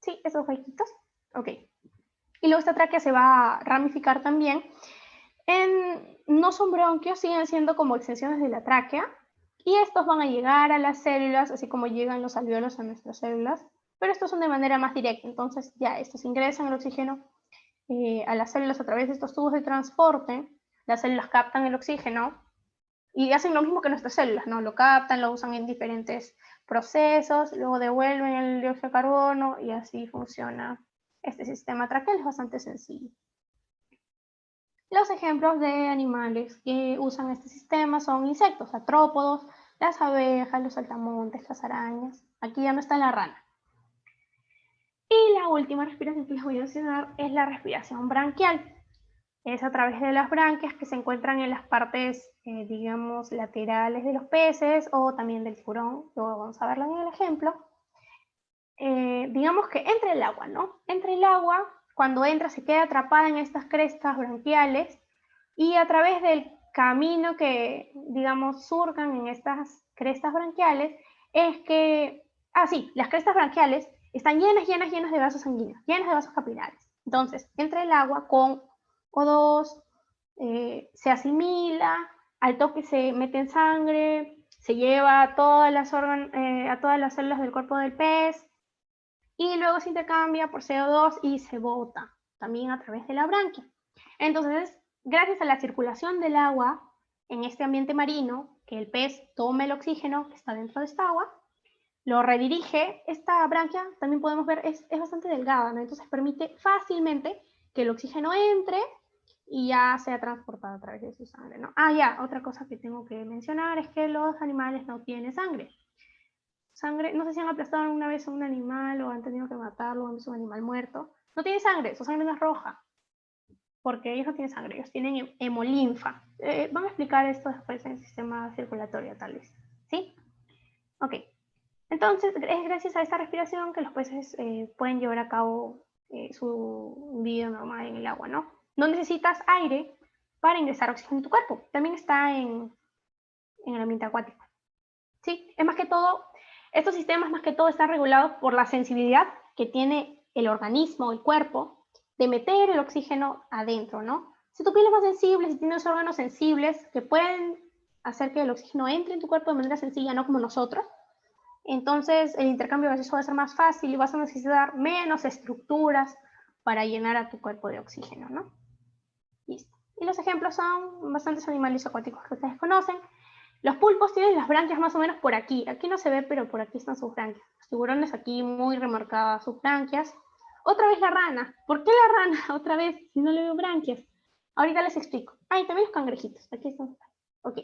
Sí, esos huequitos. Ok. Y luego esta tráquea se va a ramificar también. No son bronquios, siguen siendo como extensiones de la tráquea. Y estos van a llegar a las células, así como llegan los alvéolos a nuestras células. Pero estos son de manera más directa. Entonces ya estos ingresan el oxígeno a las células a través de estos tubos de transporte. Las células captan el oxígeno y hacen lo mismo que nuestras células, ¿no? Lo captan, lo usan en diferentes procesos, luego devuelven el dióxido de carbono y así funciona este sistema traqueal. Es bastante sencillo. Los ejemplos de animales que usan este sistema son insectos, artrópodos, las abejas, los saltamontes, las arañas. Aquí ya no está la rana. Y la última respiración que les voy a mencionar es la respiración branquial. Es a través de las branquias que se encuentran en las partes, digamos, laterales de los peces o también del tiburón. Luego vamos a verlo en el ejemplo. Digamos que entre el agua, ¿no? Entre el agua, cuando entra se queda atrapada en estas crestas branquiales y a través del camino que, digamos, surcan en estas crestas branquiales es que, las crestas branquiales están llenas de vasos sanguíneos, llenas de vasos capilares. Entonces, entra el agua con O2, se asimila, al toque se mete en sangre, se lleva a todas las células del cuerpo del pez y luego se intercambia por CO2 y se bota también a través de la branquia. Entonces, gracias a la circulación del agua en este ambiente marino, que el pez tome el oxígeno que está dentro de esta agua, lo redirige. Esta branquia, también podemos ver, es bastante delgada, ¿no? Entonces permite fácilmente que el oxígeno entre y ya sea transportado a través de su sangre, ¿no? Otra cosa que tengo que mencionar es que los animales no tienen sangre. No sé si han aplastado alguna vez a un animal o han tenido que matarlo, o han visto un animal muerto. No tiene sangre, su sangre no es roja, porque ellos no tienen sangre, ellos tienen hemolinfa. Van a explicar esto después en el sistema circulatorio, tal vez. ¿Sí? Ok. Entonces, es gracias a esta respiración que los peces pueden llevar a cabo su vida normal en el agua, ¿no? No necesitas aire para ingresar oxígeno en tu cuerpo. También está en el ambiente acuático. ¿Sí? Es más que todo, estos sistemas más que todo están regulados por la sensibilidad que tiene el organismo, el cuerpo, de meter el oxígeno adentro, ¿no? Si tu piel es más sensible, si tienes órganos sensibles que pueden hacer que el oxígeno entre en tu cuerpo de manera sencilla, no como nosotros, entonces el intercambio gaseoso va a ser más fácil y vas a necesitar menos estructuras para llenar a tu cuerpo de oxígeno, ¿no? Listo. Y los ejemplos son bastantes animales acuáticos que ustedes conocen. Los pulpos tienen las branquias más o menos por aquí. Aquí no se ve, pero por aquí están sus branquias. Los tiburones aquí muy remarcadas sus branquias. Otra vez la rana. ¿Por qué la rana? Otra vez, si no le veo branquias. Ahorita les explico. Ah, y también los cangrejitos. Aquí están. Ok.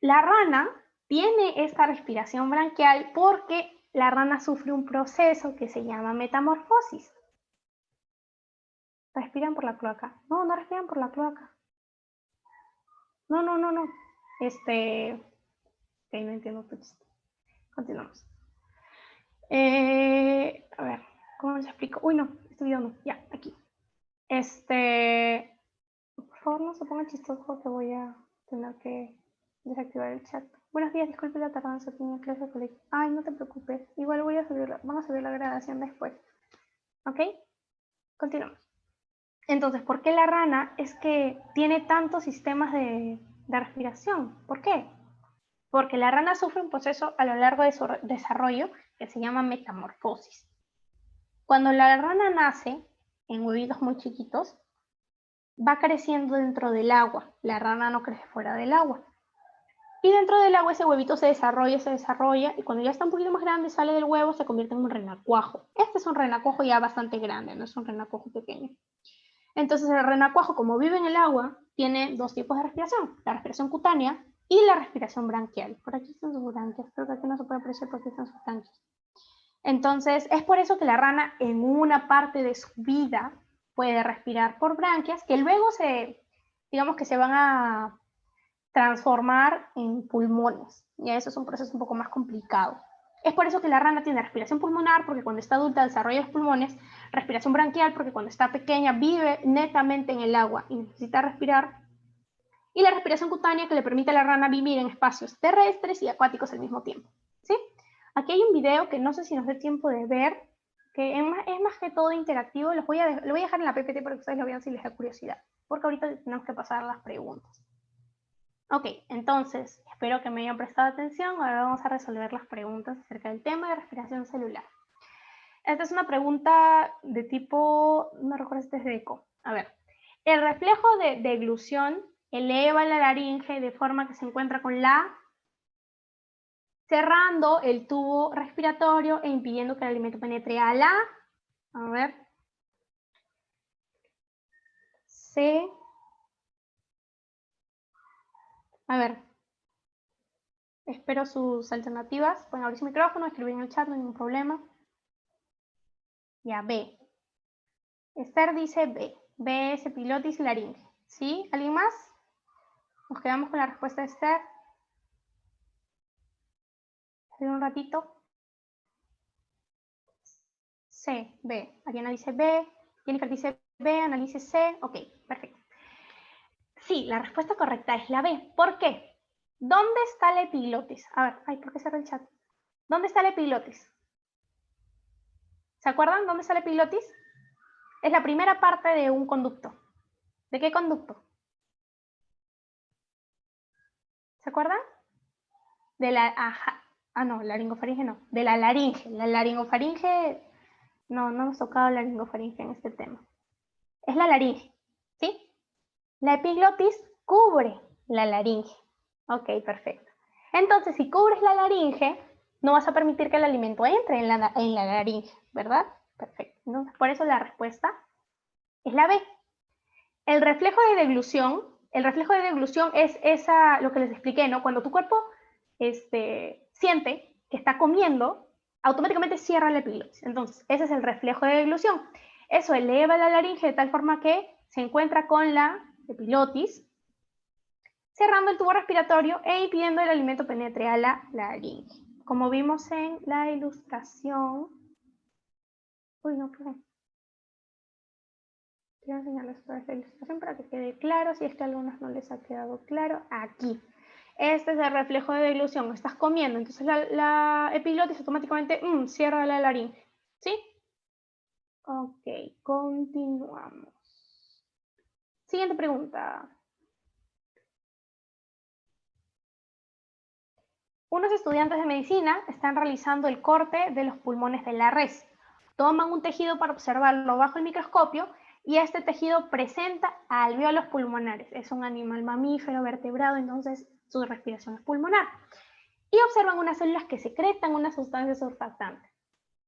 La rana tiene esta respiración branquial porque la rana sufre un proceso que se llama metamorfosis. Respiran por la cloaca. No, no respiran por la cloaca. No. Ok, no entiendo tu chiste. Continuamos. A ver, ¿cómo les explico? Uy, no, este video no. Ya, aquí. Por favor, no se pongan chistoso que voy a tener que desactivar el chat. Buenos días, disculpe la tardanza, tenía clase de colegio. Ay, no te preocupes. Igual vamos a subir la grabación después. ¿Ok? Continuamos. Entonces, ¿por qué la rana es que tiene tantos sistemas de respiración? ¿Por qué? Porque la rana sufre un proceso a lo largo de su desarrollo que se llama metamorfosis. Cuando la rana nace, en huevitos muy chiquitos, va creciendo dentro del agua. La rana no crece fuera del agua. Y dentro del agua ese huevito se desarrolla, y cuando ya está un poquito más grande, sale del huevo, se convierte en un renacuajo. Este es un renacuajo ya bastante grande, no es un renacuajo pequeño. Entonces el renacuajo, como vive en el agua, tiene dos tipos de respiración, la respiración cutánea y la respiración branquial. Por aquí están sus branquias, creo que aquí no se puede apreciar porque están sus branquias. Entonces, es por eso que la rana en una parte de su vida puede respirar por branquias que luego digamos que se van a transformar en pulmones. Y eso es un proceso un poco más complicado. Es por eso que la rana tiene respiración pulmonar, porque cuando está adulta desarrolla los pulmones, respiración branquial, porque cuando está pequeña vive netamente en el agua y necesita respirar, y la respiración cutánea que le permite a la rana vivir en espacios terrestres y acuáticos al mismo tiempo. ¿Sí? Aquí hay un video que no sé si nos dé tiempo de ver, que es más que todo interactivo. Lo voy a dejar en la PPT para que ustedes lo vean si les da curiosidad, porque ahorita tenemos que pasar las preguntas. Ok, entonces, espero que me hayan prestado atención. Ahora vamos a resolver las preguntas acerca del tema de respiración celular. Esta es una pregunta de tipo, no recuerdo si es de eco. A ver, el reflejo de deglución eleva la laringe de forma que se encuentra con la, cerrando el tubo respiratorio e impidiendo que el alimento penetre a la, a ver, C, a ver, espero sus alternativas. Pueden abrir su micrófono, escribir en el chat, no hay ningún problema. Ya, B. Esther dice B. B es epilotis y laringe. ¿Sí? ¿Alguien más? Nos quedamos con la respuesta de Esther. Esperen un ratito. C, B. Ariana dice B. Jennifer dice B. Ana dice C. Ok, perfecto. Sí, la respuesta correcta es la B. ¿Por qué? ¿Dónde está la epiglotis? A ver, ay, ¿por qué cerré el chat? ¿Dónde está la epiglotis? ¿Se acuerdan dónde está la epiglotis? Es la primera parte de un conducto. ¿De qué conducto? ¿Se acuerdan? De la, no, laringofaringe no. De la laringe. La laringofaringe, no hemos tocado laringofaringe en este tema. Es la laringe, ¿sí? La epiglotis cubre la laringe. Ok, perfecto. Entonces, si cubres la laringe, no vas a permitir que el alimento entre en la laringe, ¿verdad? Perfecto. Entonces, por eso la respuesta es la B. El reflejo de deglución es lo que les expliqué, ¿no? Cuando tu cuerpo siente que está comiendo, automáticamente cierra la epiglotis. Entonces, ese es el reflejo de deglución. Eso eleva la laringe de tal forma que se encuentra con la epiglotis, cerrando el tubo respiratorio e impidiendo el alimento penetre a la laringe. Como vimos en la ilustración, Uy, no, perdón. Quiero enseñarles otra vez la ilustración para que quede claro, si es que a algunos no les ha quedado claro. Aquí. Este es el reflejo de deglución. Estás comiendo, entonces la epiglotis automáticamente cierra la laringe. ¿Sí? Ok, continuamos. Siguiente pregunta. Unos estudiantes de medicina están realizando el corte de los pulmones de la res. Toman un tejido para observarlo bajo el microscopio y este tejido presenta alvéolos pulmonares. Es un animal mamífero vertebrado, entonces su respiración es pulmonar. Y observan unas células que secretan una sustancia surfactante.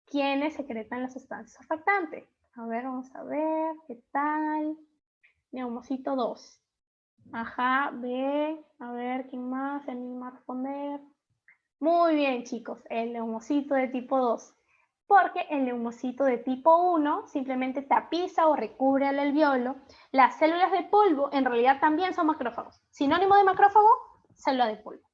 ¿Quiénes secretan la sustancia surfactante? A ver, vamos a ver, ¿qué tal? Neumocito 2. Ajá, B. A ver, ¿quién más se anima a responder? Muy bien, chicos, el neumocito de tipo 2. Porque el neumocito de tipo 1 simplemente tapiza o recubre al alvéolo. Las células de polvo en realidad también son macrófagos. Sinónimo de macrófago, célula de polvo.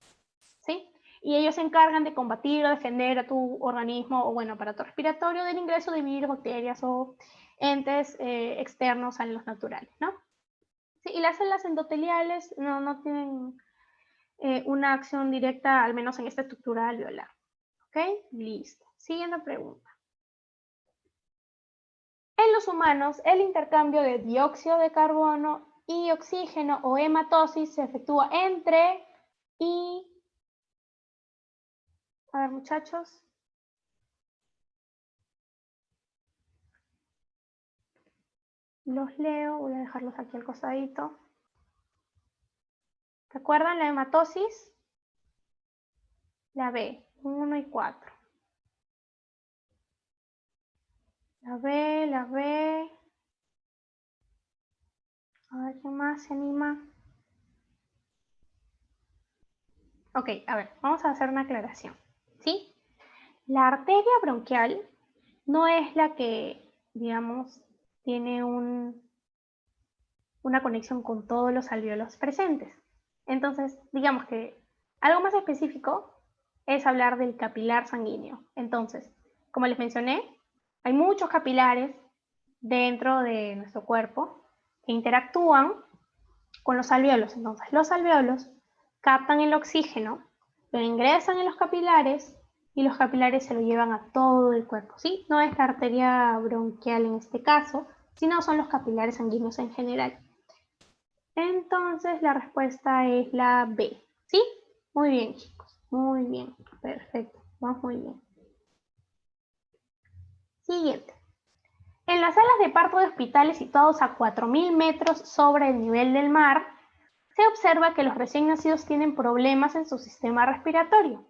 ¿Sí? Y ellos se encargan de combatir o defender a tu organismo o, bueno, aparato respiratorio del ingreso de virus, bacterias o entes externos a los naturales, ¿no? Sí, y las células endoteliales no tienen una acción directa, al menos en esta estructura alveolar. ¿Ok? Listo. Siguiente pregunta. En los humanos, el intercambio de dióxido de carbono y oxígeno o hematosis se efectúa entre y... A ver, muchachos. Los leo, voy a dejarlos aquí al costadito. ¿Recuerdan la hematosis? La B, 1 y 4. La B, la B. A ver, ¿quién más se anima? Ok, a ver, vamos a hacer una aclaración. ¿Sí? La arteria bronquial no es la que, digamos, tiene una conexión con todos los alvéolos presentes. Entonces, digamos que algo más específico es hablar del capilar sanguíneo. Entonces, como les mencioné, hay muchos capilares dentro de nuestro cuerpo que interactúan con los alvéolos. Entonces, los alvéolos captan el oxígeno, lo ingresan en los capilares y los capilares se lo llevan a todo el cuerpo. ¿Sí? No es la arteria bronquial en este caso, sino son los capilares sanguíneos en general. Entonces la respuesta es la B. ¿Sí? Muy bien, chicos. Muy bien. Perfecto. Vamos muy bien. Siguiente. En las salas de parto de hospitales situados a 4.000 metros sobre el nivel del mar, se observa que los recién nacidos tienen problemas en su sistema respiratorio.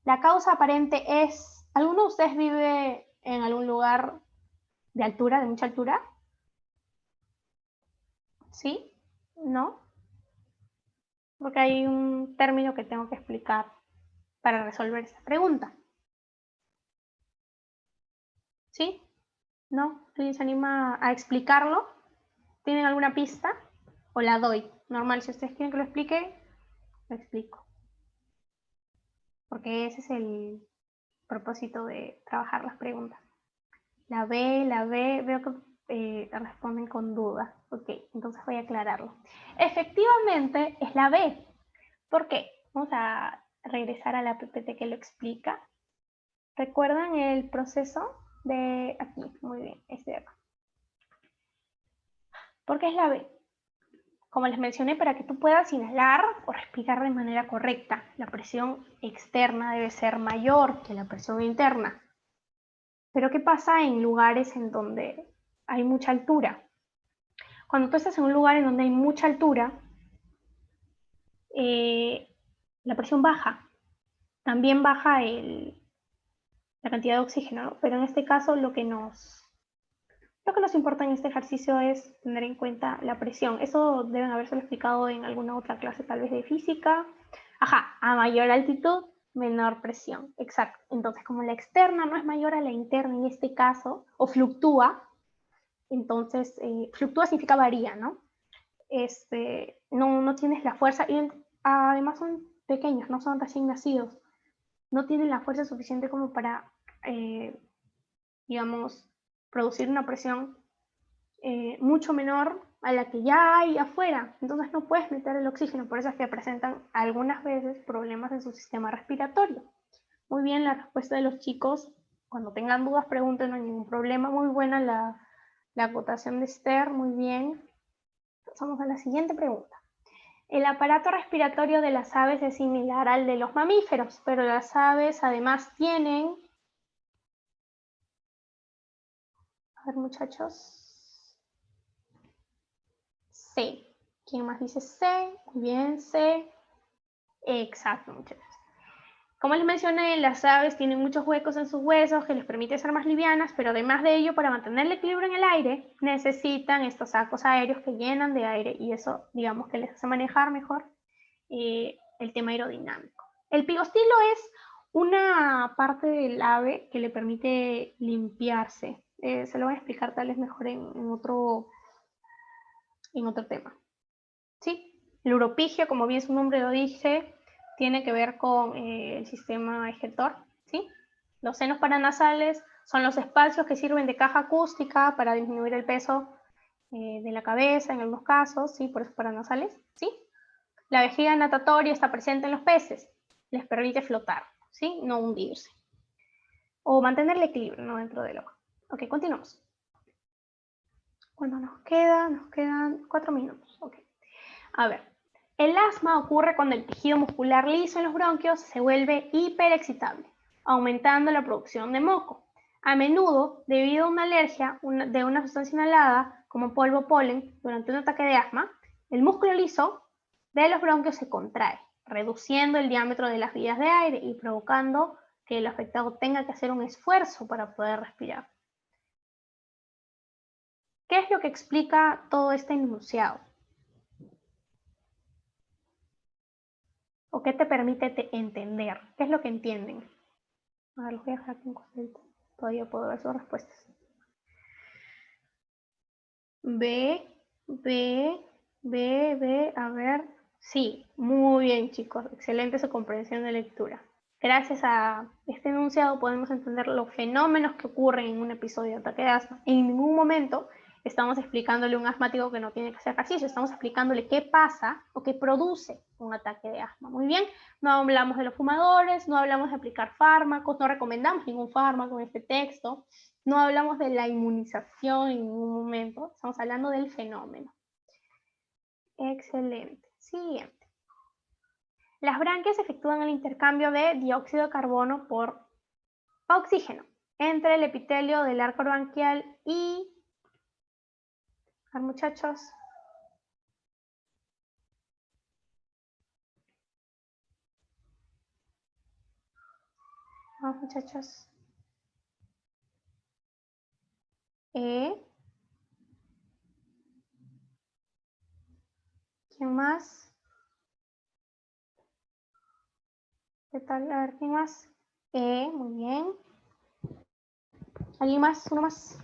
La causa aparente es... ¿Alguno de ustedes vive en algún lugar de altura, de mucha altura? ¿Sí? ¿No? Porque hay un término que tengo que explicar para resolver esta pregunta. ¿Sí? ¿No? ¿Alguien se anima a explicarlo? ¿Tienen alguna pista? ¿O la doy? Normal, si ustedes quieren que lo explique, lo explico. Porque ese es el propósito de trabajar las preguntas. La B, veo que responden con duda. Ok, entonces voy a aclararlo. Efectivamente es la B. ¿Por qué? Vamos a regresar a la PPT que lo explica. ¿Recuerdan el proceso de aquí? Muy bien, este de acá. ¿Por qué es la B? Como les mencioné, para que tú puedas inhalar o respirar de manera correcta, la presión externa debe ser mayor que la presión interna. Pero ¿qué pasa en lugares en donde hay mucha altura? Cuando tú estás en un lugar en donde hay mucha altura, la presión baja. También baja la cantidad de oxígeno, ¿no? Pero en este caso lo que nos importa en este ejercicio es tener en cuenta la presión. Eso deben habérselo explicado en alguna otra clase, tal vez de física. Ajá, a mayor altitud, menor presión. Exacto. Entonces, como la externa no es mayor a la interna en este caso, o fluctúa, entonces, fluctúa significa varía, ¿no? No tienes la fuerza, y además son pequeños, no son recién nacidos. No tienen la fuerza suficiente como para, digamos, producir una presión mucho menor a la que ya hay afuera. Entonces no puedes meter el oxígeno, por eso es que presentan algunas veces problemas en su sistema respiratorio. Muy bien, la respuesta de los chicos. Cuando tengan dudas, pregunten, no hay ningún problema. Muy buena la acotación de Esther, muy bien. Pasamos a la siguiente pregunta. El aparato respiratorio de las aves es similar al de los mamíferos, pero las aves además tienen... A ver, muchachos. C. ¿Quién más dice C? Muy bien, C. Exacto, muchachos. Como les mencioné, las aves tienen muchos huecos en sus huesos que les permite ser más livianas, pero además de ello, para mantener el equilibrio en el aire, necesitan estos sacos aéreos que llenan de aire y eso, digamos, que les hace manejar mejor el tema aerodinámico. El pigostilo es una parte del ave que le permite limpiarse. Se lo voy a explicar tal vez mejor en otro tema. ¿Sí? El uropigio, como bien su nombre lo dice, tiene que ver con el sistema ejecutor, ¿sí? Los senos paranasales son los espacios que sirven de caja acústica para disminuir el peso de la cabeza en algunos casos, ¿sí? Por eso paranasales, ¿sí? La vejiga natatoria está presente en los peces, les permite flotar, ¿sí? No hundirse. O mantener el equilibrio, ¿no? Dentro del agua. Ok, continuamos. Bueno, nos quedan 4 minutos, ok. A ver, el asma ocurre cuando el tejido muscular liso en los bronquios se vuelve hiperexcitable, aumentando la producción de moco. A menudo, debido a una alergia de una sustancia inhalada, como polvo o polen, durante un ataque de asma, el músculo liso de los bronquios se contrae, reduciendo el diámetro de las vías de aire y provocando que el afectado tenga que hacer un esfuerzo para poder respirar. ¿Qué es lo que explica todo este enunciado? ¿O qué te permite entender? ¿Qué es lo que entienden? A ver, los voy a dejar aquí un costadito. Todavía puedo ver sus respuestas. A ver. Sí, muy bien, chicos. Excelente su comprensión de lectura. Gracias a este enunciado podemos entender los fenómenos que ocurren en un episodio de ataque de asma. En ningún momento estamos explicándole a un asmático que no tiene que hacer ejercicio, estamos explicándole qué pasa o qué produce un ataque de asma. Muy bien, no hablamos de los fumadores, no hablamos de aplicar fármacos, no recomendamos ningún fármaco en este texto, no hablamos de la inmunización en ningún momento, estamos hablando del fenómeno. Excelente. Siguiente. Las branquias efectúan el intercambio de dióxido de carbono por oxígeno entre el epitelio del arco branquial y... A ver, muchachos. Vamos, muchachos. ¿Quién más? ¿Qué tal? A ver, ¿quién más? Muy bien. ¿Alguien más? ¿Uno más?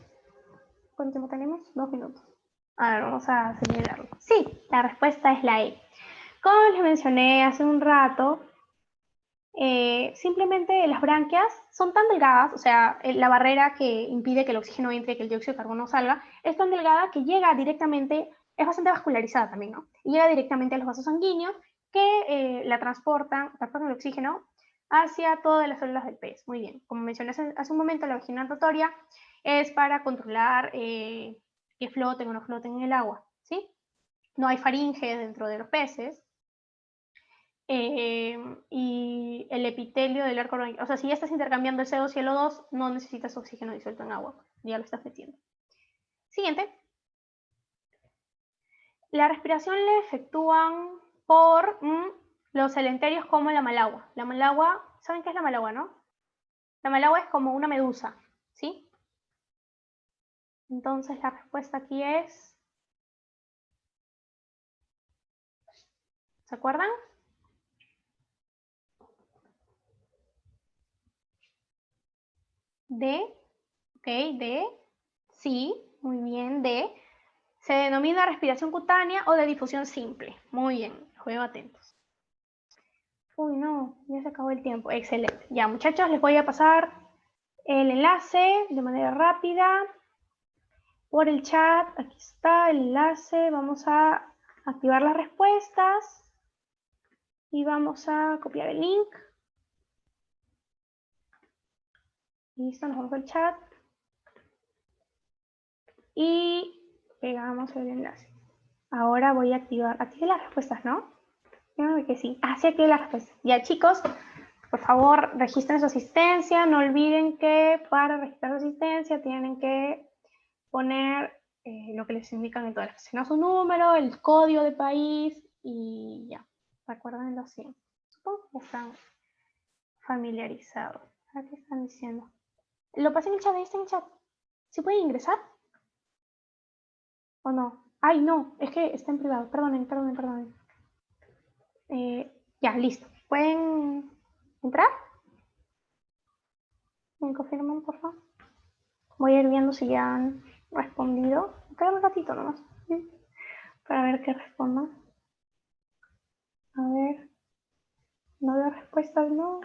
¿Cuánto tiempo tenemos? 2 minutos. A ver, vamos a señalarlo. Sí, la respuesta es la E. Como les mencioné hace un rato, simplemente las branquias son tan delgadas, o sea, la barrera que impide que el oxígeno entre y que el dióxido de carbono salga, es tan delgada que llega directamente, es bastante vascularizada también, ¿no? Y llega directamente a los vasos sanguíneos que la transportan el oxígeno hacia todas las células del pez. Muy bien, como mencioné hace un momento, la vejiga natatoria es para controlar que floten o no floten en el agua, ¿sí? No hay faringe dentro de los peces, y el epitelio del arco branquial, o sea, si ya estás intercambiando el CO2 y el O2, no necesitas oxígeno disuelto en agua, ya lo estás metiendo. Siguiente. La respiración la efectúan por los celenterios como la malagua. La malagua, ¿saben qué es la malagua, no? La malagua es como una medusa, ¿sí? Entonces la respuesta aquí es... ¿Se acuerdan? D, ok, D, sí, muy bien, D. Se denomina respiración cutánea o de difusión simple. Muy bien, juego atentos. Uy, no, ya se acabó el tiempo. Excelente. Ya, muchachos, les voy a pasar el enlace de manera rápida. por el chat. Aquí está el enlace. Vamos a activar las respuestas y vamos a copiar el link. Listo, nos vamos al chat y pegamos el enlace. Ahora voy a activar las respuestas, ¿no? Dígame que sí. Ah, sí, activé las respuestas. Ya, chicos, por favor, registren su asistencia. No olviden que para registrar su asistencia tienen que poner lo que les indican en todas las clases, ¿no? Su número, el código de país y ya. Recuérdenlo así. Supongo que están familiarizados. ¿Qué están diciendo? Lo pasé en el chat, ahí está en el chat. ¿Sí pueden ingresar? ¿O no? Ay, no, es que está en privado. Perdonen. Ya, listo. ¿Pueden entrar? ¿Me confirman, por favor? Voy a ir viendo si ya han respondido. Espera un ratito nomás. ¿Sí? Para ver qué respondan. A ver. No veo respuestas, no.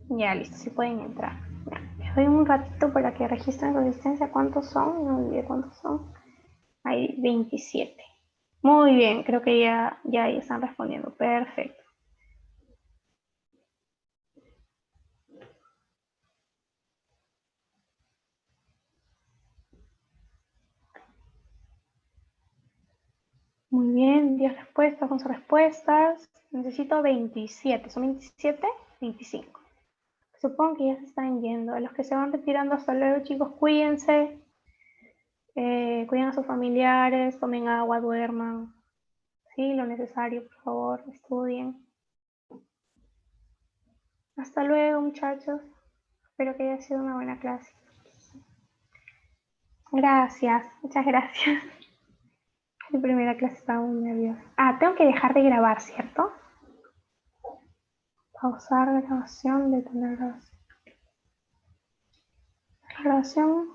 Ya, listo, sí pueden entrar. Ya, les doy un ratito para que registren su asistencia. ¿Cuántos son? No olvidé cuántos son. Hay 27. Muy bien, creo que ya están respondiendo. Perfecto. Muy bien, 10 respuestas, 11 respuestas. Necesito 27. ¿Son 27? 25. Supongo que ya se están yendo. A los que se van retirando, hasta luego, chicos. Cuídense. Cuiden a sus familiares. Tomen agua, duerman. Sí, lo necesario, por favor. Estudien. Hasta luego, muchachos. Espero que haya sido una buena clase. Gracias, muchas gracias. Mi primera clase estaba muy nerviosa. Ah, tengo que dejar de grabar, ¿cierto? Pausar la grabación, detener la grabación.